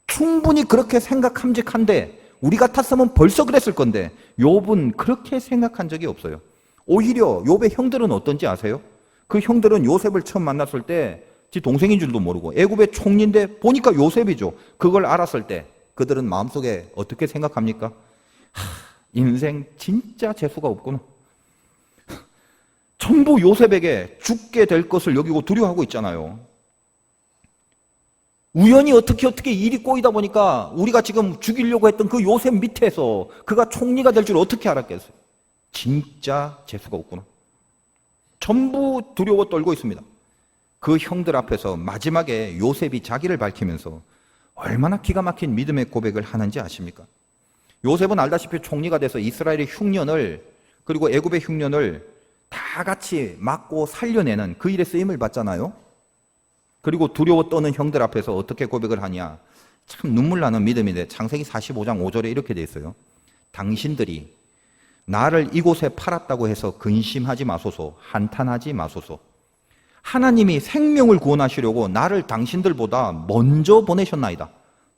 충분히 그렇게 생각함직한데 우리 같았으면 벌써 그랬을 건데 욥은 그렇게 생각한 적이 없어요. 오히려 욥의 형들은 어떤지 아세요? 그 형들은 요셉을 처음 만났을 때 지 동생인 줄도 모르고 애굽의 총리인데 보니까 요셉이죠. 그걸 알았을 때 그들은 마음속에 어떻게 생각합니까? 인생 진짜 재수가 없구나. 전부 요셉에게 죽게 될 것을 여기고 두려워하고 있잖아요. 우연히 어떻게 일이 꼬이다 보니까 우리가 지금 죽이려고 했던 그 요셉 밑에서 그가 총리가 될 줄 어떻게 알았겠어요? 진짜 재수가 없구나. 전부 두려워 떨고 있습니다. 그 형들 앞에서 마지막에 요셉이 자기를 밝히면서 얼마나 기가 막힌 믿음의 고백을 하는지 아십니까? 요셉은 알다시피 총리가 돼서 이스라엘의 흉년을 그리고 애굽의 흉년을 다 같이 막고 살려내는 그 일에 쓰임을 받잖아요. 그리고 두려워 떠는 형들 앞에서 어떻게 고백을 하냐? 참 눈물 나는 믿음인데 창세기 45장 5절에 이렇게 돼 있어요. 당신들이 나를 이곳에 팔았다고 해서 근심하지 마소서, 한탄하지 마소서. 하나님이 생명을 구원하시려고 나를 당신들보다 먼저 보내셨나이다.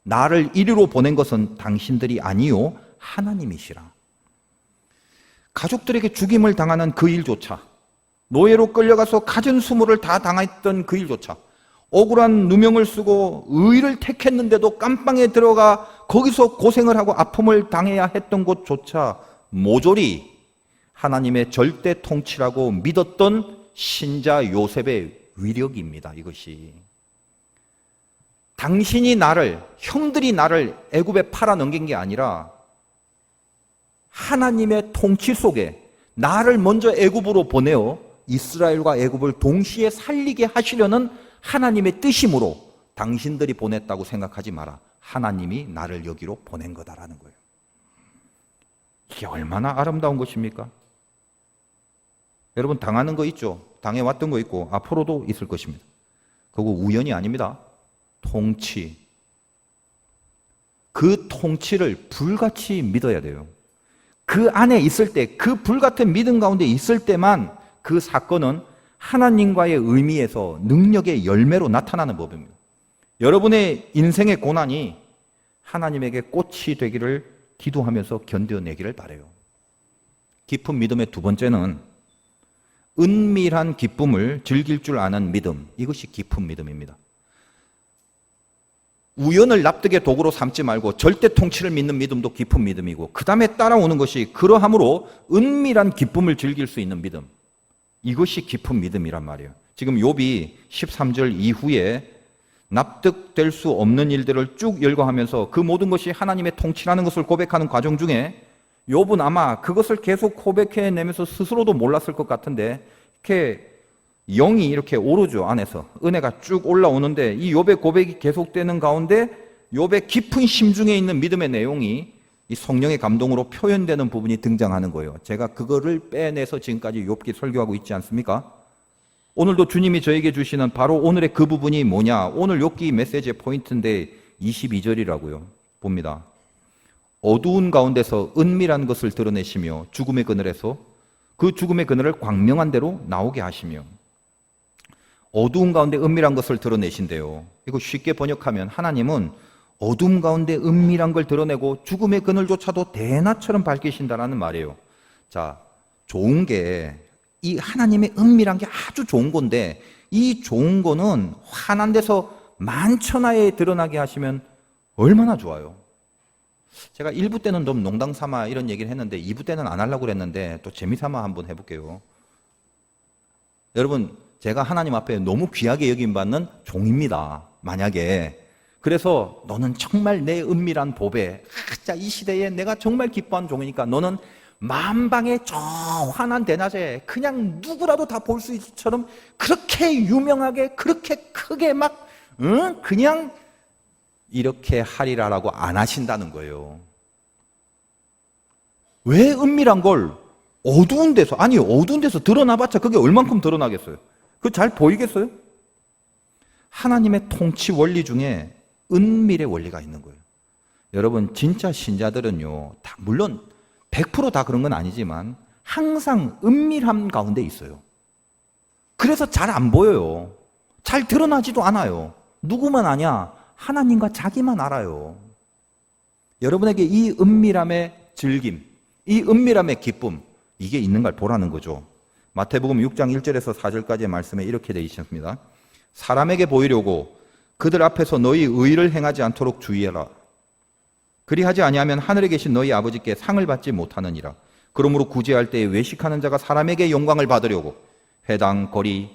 나를 이리로 보낸 것은 당신들이 아니요 하나님이시라. 가족들에게 죽임을 당하는 그 일조차 노예로 끌려가서 갖은 수모를 다 당했던 그 일조차, 억울한 누명을 쓰고 의를 택했는데도 깜빵에 들어가 거기서 고생을 하고 아픔을 당해야 했던 곳조차 모조리 하나님의 절대 통치라고 믿었던 신자 요셉의 위력입니다. 이것이 당신이 나를, 형들이 나를 애굽에 팔아 넘긴 게 아니라 하나님의 통치 속에 나를 먼저 애굽으로 보내어 이스라엘과 애굽을 동시에 살리게 하시려는 하나님의 뜻이므로 당신들이 보냈다고 생각하지 마라. 하나님이 나를 여기로 보낸 거다라는 거예요. 이게 얼마나 아름다운 것입니까? 여러분, 당하는 거 있죠? 당해왔던 거 있고 앞으로도 있을 것입니다. 그거 우연이 아닙니다. 통치. 그 통치를 불같이 믿어야 돼요. 그 안에 있을 때, 그 불같은 믿음 가운데 있을 때만 그 사건은 하나님과의 의미에서 능력의 열매로 나타나는 법입니다. 여러분의 인생의 고난이 하나님에게 꽃이 되기를 기도하면서 견뎌내기를 바라요. 깊은 믿음의 두 번째는 은밀한 기쁨을 즐길 줄 아는 믿음. 이것이 깊은 믿음입니다. 우연을 납득의 도구로 삼지 말고 절대 통치를 믿는 믿음도 깊은 믿음이고, 그 다음에 따라오는 것이 그러함으로 은밀한 기쁨을 즐길 수 있는 믿음. 이것이 깊은 믿음이란 말이에요. 지금 욥이 13절 이후에 납득될 수 없는 일들을 쭉 열거하면서 그 모든 것이 하나님의 통치라는 것을 고백하는 과정 중에 욥은 아마 그것을 계속 고백해내면서 스스로도 몰랐을 것 같은데, 이렇게 영이 이렇게 오르죠. 안에서 은혜가 쭉 올라오는데, 이 욥의 고백이 계속되는 가운데 욥의 깊은 심중에 있는 믿음의 내용이 이 성령의 감동으로 표현되는 부분이 등장하는 거예요. 제가 그거를 빼내서 지금까지 욥기 설교하고 있지 않습니까? 오늘도 주님이 저에게 주시는 바로 오늘의 그 부분이 뭐냐? 오늘 욥기 메시지의 포인트인데 22절이라고요. 봅니다. 어두운 가운데서 은밀한 것을 드러내시며 죽음의 그늘에서 그 죽음의 그늘을 광명한 대로 나오게 하시며. 어두운 가운데 은밀한 것을 드러내신대요. 이거 쉽게 번역하면 하나님은 어둠 가운데 은밀한 걸 드러내고 죽음의 그늘조차도 대낮처럼 밝히신다라는 말이에요. 자, 좋은 게, 이 하나님의 은밀한 게 아주 좋은 건데, 이 좋은 거는 환한 데서 만천하에 드러나게 하시면 얼마나 좋아요. 제가 1부 때는 좀 농담 삼아 이런 얘기를 했는데 2부 때는 안 하려고 그랬는데 또 재미삼아 한번 해볼게요. 여러분, 제가 하나님 앞에 너무 귀하게 여김받는 종입니다. 만약에. 그래서 너는 정말 내 은밀한 보배, 자, 이 시대에 내가 정말 기뻐하는 종이니까 너는 만방의 저 환한 대낮에 그냥 누구라도 다 볼 수 있을처럼 그렇게 유명하게, 그렇게 크게 막 그냥 이렇게 하리라라고 안 하신다는 거예요. 왜 은밀한 걸 어두운 데서, 아니 어두운 데서 드러나봤자 그게 얼만큼 드러나겠어요? 그거 잘 보이겠어요? 하나님의 통치 원리 중에 은밀의 원리가 있는 거예요. 여러분, 진짜 신자들은요, 다 물론 100% 다 그런 건 아니지만 항상 은밀함 가운데 있어요. 그래서 잘 안 보여요. 잘 드러나지도 않아요. 누구만 아냐? 하나님과 자기만 알아요. 여러분에게 이 은밀함의 즐김, 이 은밀함의 기쁨, 이게 있는 걸 보라는 거죠. 마태복음 6장 1절에서 4절까지의 말씀에 이렇게 되어 있습니다. 사람에게 보이려고 그들 앞에서 너희 의를 행하지 않도록 주의해라. 그리하지 아니하면 하늘에 계신 너희 아버지께 상을 받지 못하느니라. 그러므로 구제할 때에 외식하는 자가 사람에게 영광을 받으려고 회당, 거리,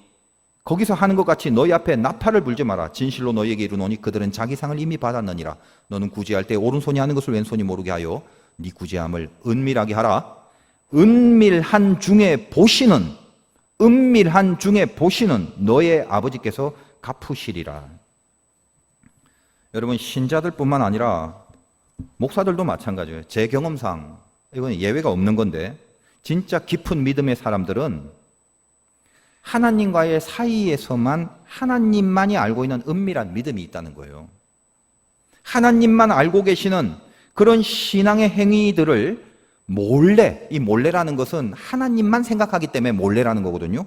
거기서 하는 것 같이 너희 앞에 나팔을 불지 마라. 진실로 너희에게 이르노니 그들은 자기 상을 이미 받았느니라. 너는 구제할 때 오른손이 하는 것을 왼손이 모르게 하여 네 구제함을 은밀하게 하라. 은밀한 중에 보시는 너의 아버지께서 갚으시리라. 여러분, 신자들뿐만 아니라 목사들도 마찬가지예요. 제 경험상 이건 예외가 없는 건데, 진짜 깊은 믿음의 사람들은 하나님과의 사이에서만 하나님만이 알고 있는 은밀한 믿음이 있다는 거예요. 하나님만 알고 계시는 그런 신앙의 행위들을 몰래, 이 몰래라는 것은 하나님만 생각하기 때문에 몰래라는 거거든요.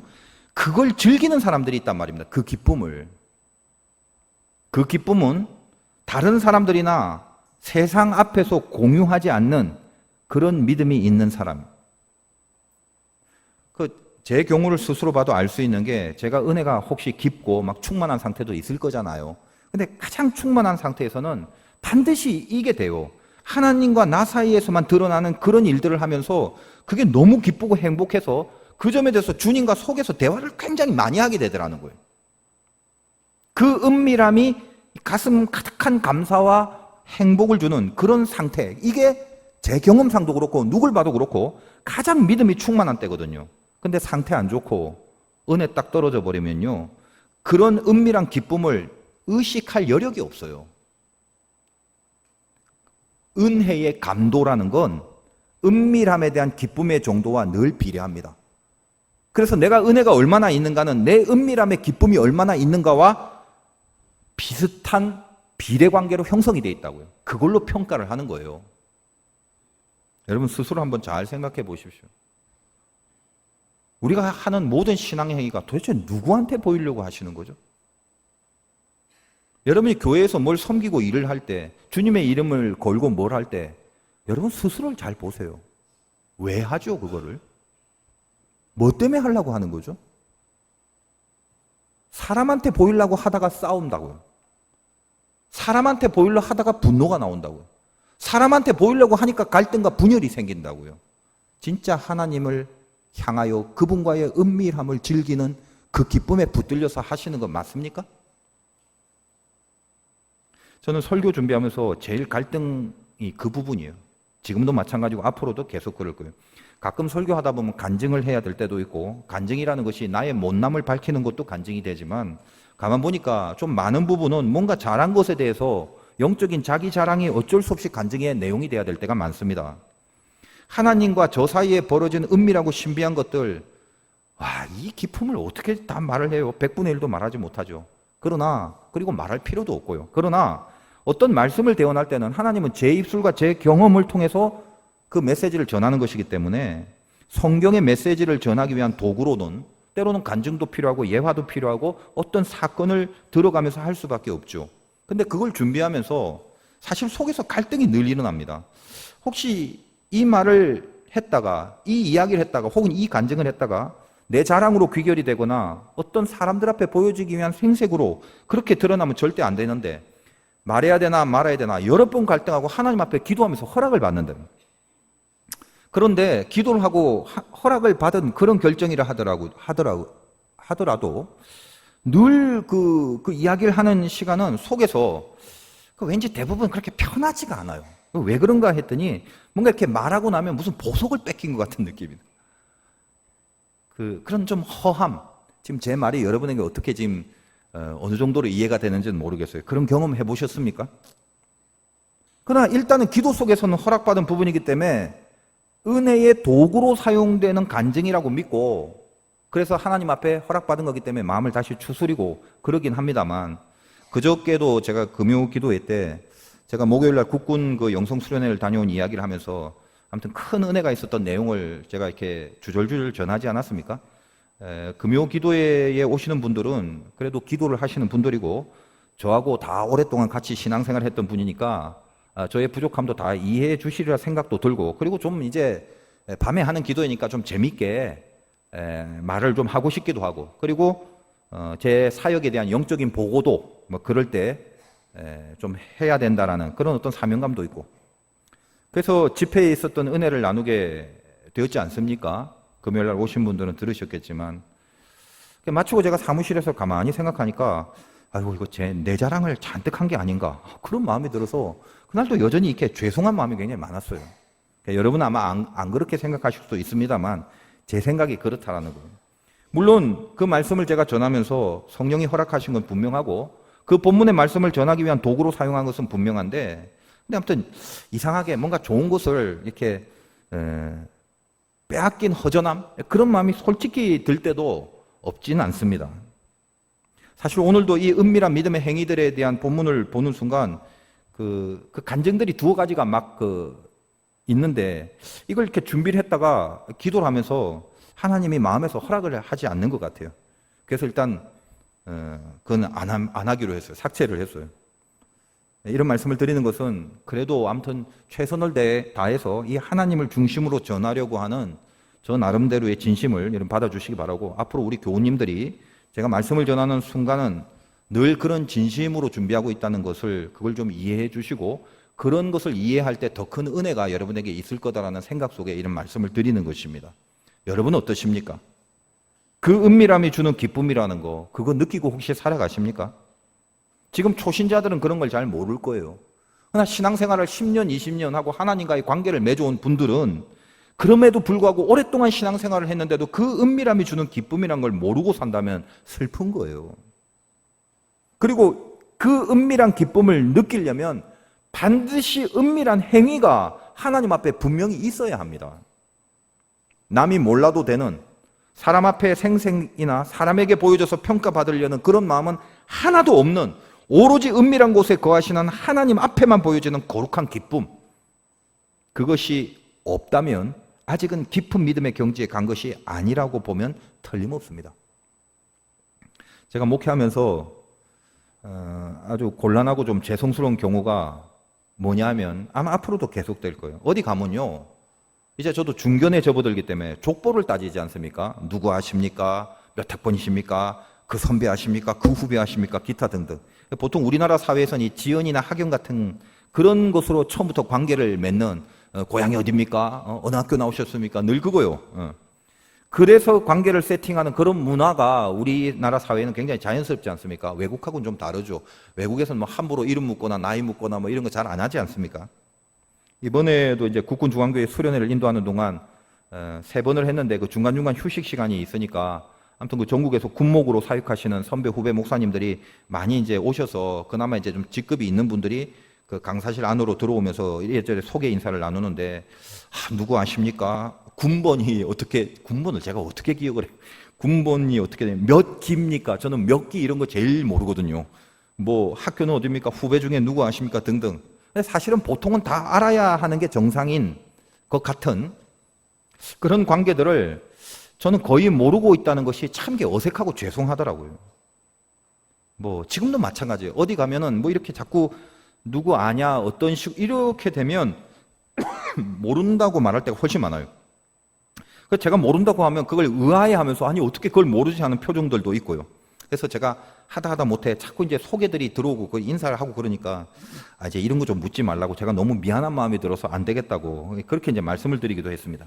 그걸 즐기는 사람들이 있단 말입니다. 그 기쁨을. 그 기쁨은 다른 사람들이나 세상 앞에서 공유하지 않는 그런 믿음이 있는 사람. 제 경우를 스스로 봐도 알 수 있는 게 제가 은혜가 혹시 깊고 막 충만한 상태도 있을 거잖아요. 근데 가장 충만한 상태에서는 반드시 이게 돼요. 하나님과 나 사이에서만 드러나는 그런 일들을 하면서 그게 너무 기쁘고 행복해서 그 점에 대해서 주님과 속에서 대화를 굉장히 많이 하게 되더라는 거예요. 그 은밀함이 가슴 가득한 감사와 행복을 주는 그런 상태, 이게 제 경험상도 그렇고 누굴 봐도 그렇고 가장 믿음이 충만한 때거든요. 근데 상태 안 좋고 은혜 딱 떨어져 버리면요, 그런 은밀한 기쁨을 의식할 여력이 없어요. 은혜의 감도라는 건 은밀함에 대한 기쁨의 정도와 늘 비례합니다. 그래서 내가 은혜가 얼마나 있는가는 내 은밀함의 기쁨이 얼마나 있는가와 비슷한 비례관계로 형성이 되어 있다고요. 그걸로 평가를 하는 거예요. 여러분 스스로 한번 잘 생각해 보십시오. 우리가 하는 모든 신앙의 행위가 도대체 누구한테 보이려고 하시는 거죠? 여러분이 교회에서 뭘 섬기고 일을 할 때, 주님의 이름을 걸고 뭘 할 때, 여러분 스스로를 잘 보세요. 왜 하죠, 그거를? 뭐 때문에 하려고 하는 거죠? 사람한테 보이려고 하다가 싸운다고요. 사람한테 보이려고 하다가 분노가 나온다고요. 사람한테 보이려고 하니까 갈등과 분열이 생긴다고요. 진짜 하나님을 향하여 그분과의 은밀함을 즐기는 그 기쁨에 붙들려서 하시는 건 맞습니까? 저는 설교 준비하면서 제일 갈등이 그 부분이에요. 지금도 마찬가지고 앞으로도 계속 그럴 거예요. 가끔 설교하다 보면 간증을 해야 될 때도 있고, 간증이라는 것이 나의 못남을 밝히는 것도 간증이 되지만, 가만 보니까 좀 많은 부분은 뭔가 잘한 것에 대해서 영적인 자기 자랑이 어쩔 수 없이 간증의 내용이 돼야 될 때가 많습니다. 하나님과 저 사이에 벌어진 은밀하고 신비한 것들, 이 기쁨을 어떻게 다 말을 해요? 100분의 1도 말하지 못하죠. 그리고 말할 필요도 없고요. 그러나 어떤 말씀을 대언할 때는 하나님은 제 입술과 제 경험을 통해서 그 메시지를 전하는 것이기 때문에 성경의 메시지를 전하기 위한 도구로는 때로는 간증도 필요하고 예화도 필요하고 어떤 사건을 들어가면서 할 수밖에 없죠. 근데 그걸 준비하면서 사실 속에서 갈등이 늘 일어납니다. 혹시 이 말을 했다가, 이 이야기를 했다가, 혹은 이 간증을 했다가 내 자랑으로 귀결이 되거나 어떤 사람들 앞에 보여지기 위한 생색으로 그렇게 드러나면 절대 안 되는데, 말해야 되나 말아야 되나 여러 번 갈등하고 하나님 앞에 기도하면서 허락을 받는다. 그런데 기도를 하고 허락을 받은 그런 결정이라 하더라도 늘 그 이야기를 하는 시간은 속에서 왠지 대부분 그렇게 편하지가 않아요. 왜 그런가 했더니 뭔가 이렇게 말하고 나면 무슨 보석을 뺏긴 것 같은 느낌입니다. 그런 좀 허함. 지금 제 말이 여러분에게 어떻게 지금 어느 정도로 이해가 되는지는 모르겠어요. 그런 경험 해보셨습니까? 그러나 일단은 기도 속에서는 허락받은 부분이기 때문에 은혜의 도구로 사용되는 간증이라고 믿고, 그래서 하나님 앞에 허락받은 거기 때문에 마음을 다시 추스리고 그러긴 합니다만, 그저께도 제가 금요 기도회 때 제가 목요일날 국군 그 영성 수련회를 다녀온 이야기를 하면서 아무튼 큰 은혜가 있었던 내용을 제가 이렇게 주절주절 전하지 않았습니까? 금요 기도회에 오시는 분들은 그래도 기도를 하시는 분들이고 저하고 다 오랫동안 같이 신앙생활을 했던 분이니까 저의 부족함도 다 이해해 주시리라 생각도 들고, 그리고 좀 이제 밤에 하는 기도회니까 좀 재밌게 말을 좀 하고 싶기도 하고, 그리고 제 사역에 대한 영적인 보고도 뭐 그럴 때 좀 해야 된다라는 그런 어떤 사명감도 있고, 그래서 집회에 있었던 은혜를 나누게 되었지 않습니까? 금요일날 오신 분들은 들으셨겠지만, 마치고 제가 사무실에서 가만히 생각하니까 아이고 이거 내 자랑을 잔뜩 한 게 아닌가, 그런 마음이 들어서 그날도 여전히 이렇게 죄송한 마음이 굉장히 많았어요. 그러니까 여러분은 아마 안 그렇게 생각하실 수도 있습니다만 제 생각이 그렇다라는 거예요. 물론 그 말씀을 제가 전하면서 성령이 허락하신 건 분명하고 그 본문의 말씀을 전하기 위한 도구로 사용한 것은 분명한데, 근데 아무튼 이상하게 뭔가 좋은 것을 이렇게 빼앗긴 허전함, 그런 마음이 솔직히 들 때도 없지는 않습니다. 사실 오늘도 이 은밀한 믿음의 행위들에 대한 본문을 보는 순간 그 간증들이 두어 가지가 막 있는데, 이걸 이렇게 준비를 했다가 기도를 하면서 하나님이 마음에서 허락을 하지 않는 것 같아요. 그래서 일단 그건 안 하기로 했어요. 삭제를 했어요. 이런 말씀을 드리는 것은 그래도 아무튼 최선을 다해서 이 하나님을 중심으로 전하려고 하는 저 나름대로의 진심을 여러분 받아주시기 바라고, 앞으로 우리 교우님들이 제가 말씀을 전하는 순간은 늘 그런 진심으로 준비하고 있다는 것을, 그걸 좀 이해해 주시고, 그런 것을 이해할 때 더 큰 은혜가 여러분에게 있을 거다라는 생각 속에 이런 말씀을 드리는 것입니다. 여러분 어떠십니까? 그 은밀함이 주는 기쁨이라는 거, 그거 느끼고 혹시 살아가십니까? 지금 초신자들은 그런 걸 잘 모를 거예요. 그러나 신앙생활을 10년, 20년 하고 하나님과의 관계를 맺어온 분들은 그럼에도 불구하고 오랫동안 신앙생활을 했는데도 그 은밀함이 주는 기쁨이란 걸 모르고 산다면 슬픈 거예요. 그리고 그 은밀한 기쁨을 느끼려면 반드시 은밀한 행위가 하나님 앞에 분명히 있어야 합니다. 남이 몰라도 되는, 사람 앞에 생생이나 사람에게 보여줘서 평가받으려는 그런 마음은 하나도 없는, 오로지 은밀한 곳에 거하시는 하나님 앞에만 보여지는 거룩한 기쁨, 그것이 없다면 아직은 깊은 믿음의 경지에 간 것이 아니라고 보면 틀림없습니다. 제가 목회하면서 아주 곤란하고 좀 죄송스러운 경우가 뭐냐면, 아마 앞으로도 계속될 거예요. 어디 가면요, 이제 저도 중견에 접어들기 때문에 족보를 따지지 않습니까? 누구 아십니까? 몇 학번이십니까? 그 선배 아십니까? 그 후배 아십니까? 기타 등등. 보통 우리나라 사회에서는 이 지연이나 학연 같은 그런 것으로 처음부터 관계를 맺는, 고향이 어딥니까? 어느 학교 나오셨습니까? 늘 그거요. 그래서 관계를 세팅하는 그런 문화가 우리나라 사회에는 굉장히 자연스럽지 않습니까? 외국하고는 좀 다르죠. 외국에서는 뭐 함부로 이름 묻거나 나이 묻거나 뭐 이런 거 잘 안 하지 않습니까? 이번에도 이제 국군 중앙교회 수련회를 인도하는 동안 3번을 했는데, 그 중간중간 휴식 시간이 있으니까 아무튼 그 전국에서 군목으로 사역하시는 선배 후배 목사님들이 많이 이제 오셔서, 그나마 이제 좀 직급이 있는 분들이 그 강사실 안으로 들어오면서 이래저래 소개 인사를 나누는데, 누구 아십니까? 군번이 어떻게, 군번을 제가 어떻게 기억을 해요? 군번이 어떻게 돼요? 몇 기입니까? 저는 몇 기 이런 거 제일 모르거든요. 뭐 학교는 어디입니까? 후배 중에 누구 아십니까? 등등. 사실은 보통은 다 알아야 하는 게 정상인 것 같은 그런 관계들을 저는 거의 모르고 있다는 것이 참 어색하고 죄송하더라고요. 뭐 지금도 마찬가지예요. 어디 가면은 뭐 이렇게 자꾸 누구 아냐, 어떤 식, 이렇게 되면 모른다고 말할 때가 훨씬 많아요. 그래서 제가 모른다고 하면 그걸 의아해하면서, 아니 어떻게 그걸 모르지 하는 표정들도 있고요. 그래서 제가 하다 못해 자꾸 이제 소개들이 들어오고 그 인사를 하고 그러니까, 이제 이런 거 좀 묻지 말라고, 제가 너무 미안한 마음이 들어서 안 되겠다고 그렇게 이제 말씀을 드리기도 했습니다.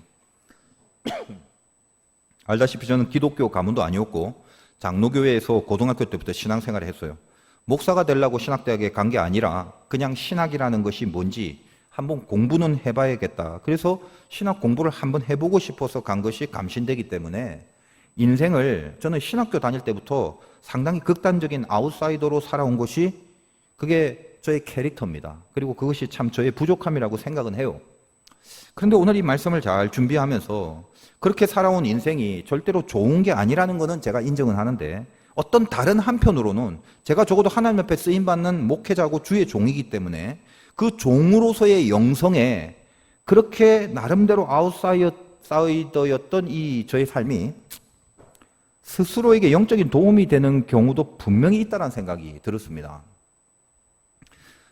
알다시피 저는 기독교 가문도 아니었고 장로교회에서 고등학교 때부터 신앙생활을 했어요. 목사가 되려고 신학대학에 간 게 아니라 그냥 신학이라는 것이 뭔지 한번 공부는 해봐야겠다. 그래서 신학 공부를 한번 해보고 싶어서 간 것이 감신되기 때문에, 인생을 저는 신학교 다닐 때부터 상당히 극단적인 아웃사이더로 살아온 것이 그게 저의 캐릭터입니다. 그리고 그것이 참 저의 부족함이라고 생각은 해요. 그런데 오늘 이 말씀을 잘 준비하면서 그렇게 살아온 인생이 절대로 좋은 게 아니라는 것은 제가 인정은 하는데, 어떤 다른 한편으로는 제가 적어도 하나님 앞에 쓰임받는 목회자고 주의 종이기 때문에 그 종으로서의 영성에 그렇게 나름대로 아웃사이더였던 이 저의 삶이 스스로에게 영적인 도움이 되는 경우도 분명히 있다는 생각이 들었습니다.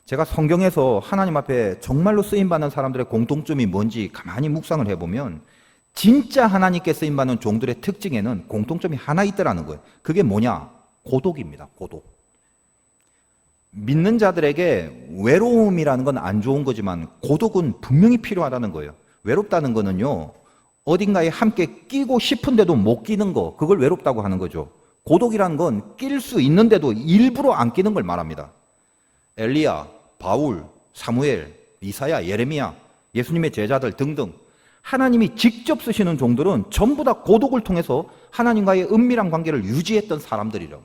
제가 성경에서 하나님 앞에 정말로 쓰임받는 사람들의 공통점이 뭔지 가만히 묵상을 해보면, 진짜 하나님께 쓰임받는 종들의 특징에는 공통점이 하나 있더라는 거예요. 그게 뭐냐? 고독입니다. 고독. 믿는 자들에게 외로움이라는 건 안 좋은 거지만 고독은 분명히 필요하다는 거예요. 외롭다는 거는요, 어딘가에 함께 끼고 싶은데도 못 끼는 거, 그걸 외롭다고 하는 거죠. 고독이라는 건 낄 수 있는데도 일부러 안 끼는 걸 말합니다. 엘리야, 바울, 사무엘, 이사야, 예레미야, 예수님의 제자들 등등 하나님이 직접 쓰시는 종들은 전부 다 고독을 통해서 하나님과의 은밀한 관계를 유지했던 사람들이라고.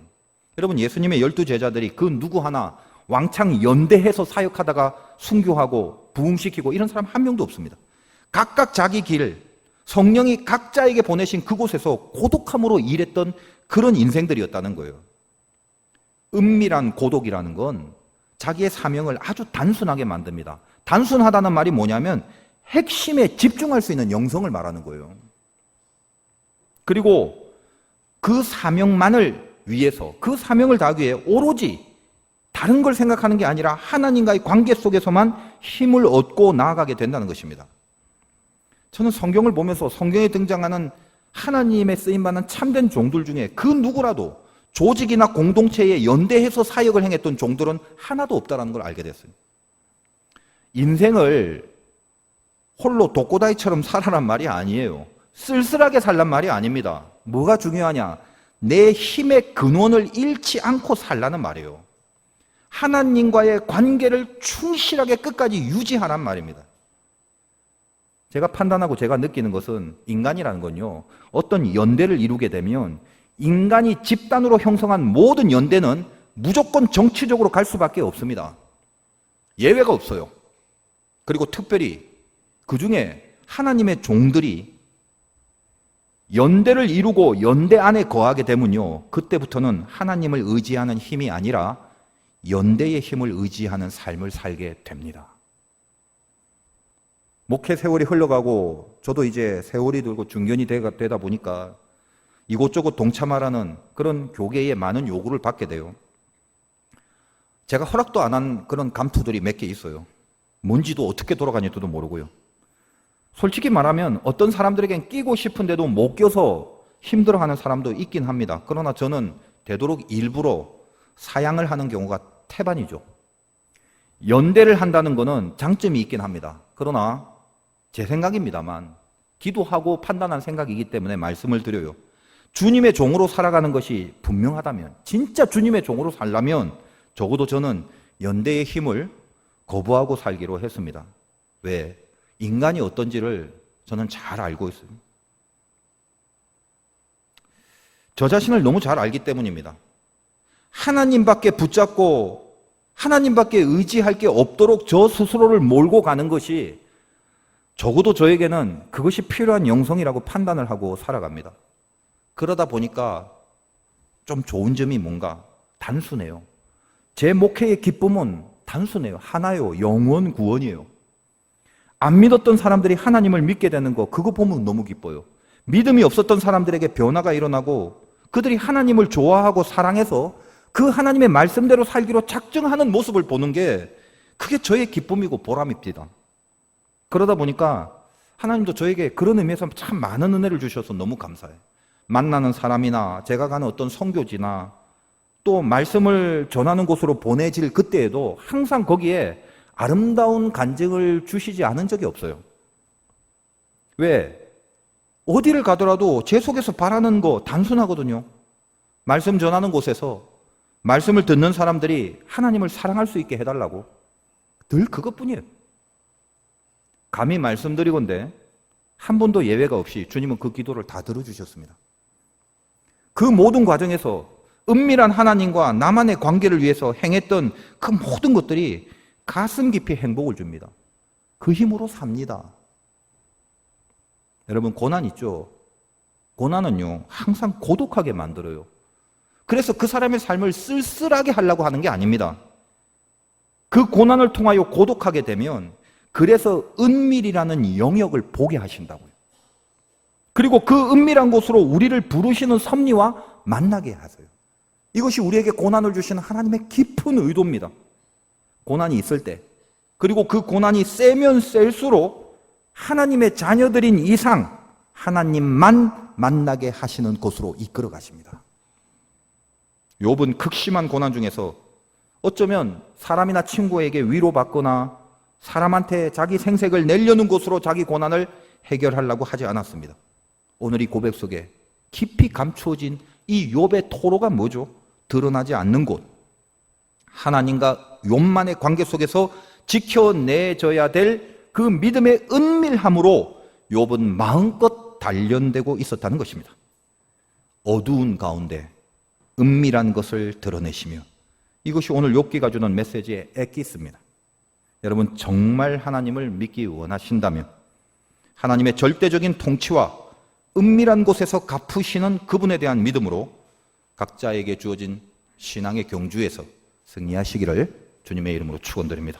여러분, 예수님의 12 제자들이 그 누구 하나 왕창 연대해서 사역하다가 순교하고 부흥시키고 이런 사람 한 명도 없습니다. 각각 자기 길, 성령이 각자에게 보내신 그곳에서 고독함으로 일했던 그런 인생들이었다는 거예요. 은밀한 고독이라는 건 자기의 사명을 아주 단순하게 만듭니다. 단순하다는 말이 뭐냐면 핵심에 집중할 수 있는 영성을 말하는 거예요. 그리고 그 사명만을 위해서, 그 사명을 다하기 위해 오로지 다른 걸 생각하는 게 아니라 하나님과의 관계 속에서만 힘을 얻고 나아가게 된다는 것입니다. 저는 성경을 보면서 성경에 등장하는 하나님의 쓰임받는 참된 종들 중에 그 누구라도 조직이나 공동체에 연대해서 사역을 행했던 종들은 하나도 없다는 걸 알게 됐어요. 인생을 홀로 독고다이처럼 살아란 말이 아니에요. 쓸쓸하게 살란 말이 아닙니다. 뭐가 중요하냐? 내 힘의 근원을 잃지 않고 살라는 말이에요. 하나님과의 관계를 충실하게 끝까지 유지하란 말입니다. 제가 판단하고 제가 느끼는 것은 인간이라는 건요, 어떤 연대를 이루게 되면 인간이 집단으로 형성한 모든 연대는 무조건 정치적으로 갈 수밖에 없습니다. 예외가 없어요. 그리고 특별히 그 중에 하나님의 종들이 연대를 이루고 연대 안에 거하게 되면요, 그때부터는 하나님을 의지하는 힘이 아니라 연대의 힘을 의지하는 삶을 살게 됩니다. 목회 세월이 흘러가고 저도 이제 세월이 들고 중견이 되다 보니까 이곳저곳 동참하라는 그런 교계의 많은 요구를 받게 돼요. 제가 허락도 안 한 그런 감투들이 몇 개 있어요. 뭔지도 어떻게 돌아가는지도 모르고요. 솔직히 말하면 어떤 사람들에겐 끼고 싶은데도 못 껴서 힘들어하는 사람도 있긴 합니다. 그러나 저는 되도록 일부러 사양을 하는 경우가 태반이죠. 연대를 한다는 것은 장점이 있긴 합니다. 그러나 제 생각입니다만 기도하고 판단한 생각이기 때문에 말씀을 드려요. 주님의 종으로 살아가는 것이 분명하다면, 진짜 주님의 종으로 살려면 적어도 저는 연대의 힘을 거부하고 살기로 했습니다. 왜? 인간이 어떤지를 저는 잘 알고 있어요. 저 자신을 너무 잘 알기 때문입니다. 하나님밖에 붙잡고 하나님밖에 의지할 게 없도록 저 스스로를 몰고 가는 것이 적어도 저에게는 그것이 필요한 영성이라고 판단을 하고 살아갑니다. 그러다 보니까 좀 좋은 점이 뭔가 단순해요. 제 목회의 기쁨은 단순해요. 하나요. 영원 구원이에요. 안 믿었던 사람들이 하나님을 믿게 되는 거, 그거 보면 너무 기뻐요. 믿음이 없었던 사람들에게 변화가 일어나고 그들이 하나님을 좋아하고 사랑해서 그 하나님의 말씀대로 살기로 작정하는 모습을 보는 게 그게 저의 기쁨이고 보람입니다. 그러다 보니까 하나님도 저에게 그런 의미에서 참 많은 은혜를 주셔서 너무 감사해요. 만나는 사람이나 제가 가는 어떤 선교지나 또 말씀을 전하는 곳으로 보내질 그때에도 항상 거기에 아름다운 간증을 주시지 않은 적이 없어요. 왜? 어디를 가더라도 제 속에서 바라는 거 단순하거든요. 말씀 전하는 곳에서 말씀을 듣는 사람들이 하나님을 사랑할 수 있게 해달라고. 늘 그것뿐이에요. 감히 말씀드리건대 한 번도 예외가 없이 주님은 그 기도를 다 들어주셨습니다. 그 모든 과정에서 은밀한 하나님과 나만의 관계를 위해서 행했던 그 모든 것들이 가슴 깊이 행복을 줍니다. 그 힘으로 삽니다. 여러분, 고난 있죠? 고난은요, 항상 고독하게 만들어요. 그래서 그 사람의 삶을 쓸쓸하게 하려고 하는 게 아닙니다. 그 고난을 통하여 고독하게 되면 그래서 은밀이라는 영역을 보게 하신다고요. 그리고 그 은밀한 곳으로 우리를 부르시는 섭리와 만나게 하세요. 이것이 우리에게 고난을 주시는 하나님의 깊은 의도입니다. 고난이 있을 때, 그리고 그 고난이 세면 셀수록 하나님의 자녀들인 이상 하나님만 만나게 하시는 곳으로 이끌어 가십니다. 욥은 극심한 고난 중에서 어쩌면 사람이나 친구에게 위로받거나 사람한테 자기 생색을 내려는 곳으로 자기 고난을 해결하려고 하지 않았습니다. 오늘 이 고백 속에 깊이 감추어진 이 욥의 토로가 뭐죠? 드러나지 않는 곳. 하나님과 욥만의 관계 속에서 지켜내줘야 될 그 믿음의 은밀함으로 욥은 마음껏 단련되고 있었다는 것입니다. 어두운 가운데 은밀한 것을 드러내시며, 이것이 오늘 욥기가 주는 메시지의 엑기스입니다. 여러분, 정말 하나님을 믿기 원하신다면 하나님의 절대적인 통치와 은밀한 곳에서 갚으시는 그분에 대한 믿음으로 각자에게 주어진 신앙의 경주에서 승리하시기를 주님의 이름으로 축원드립니다.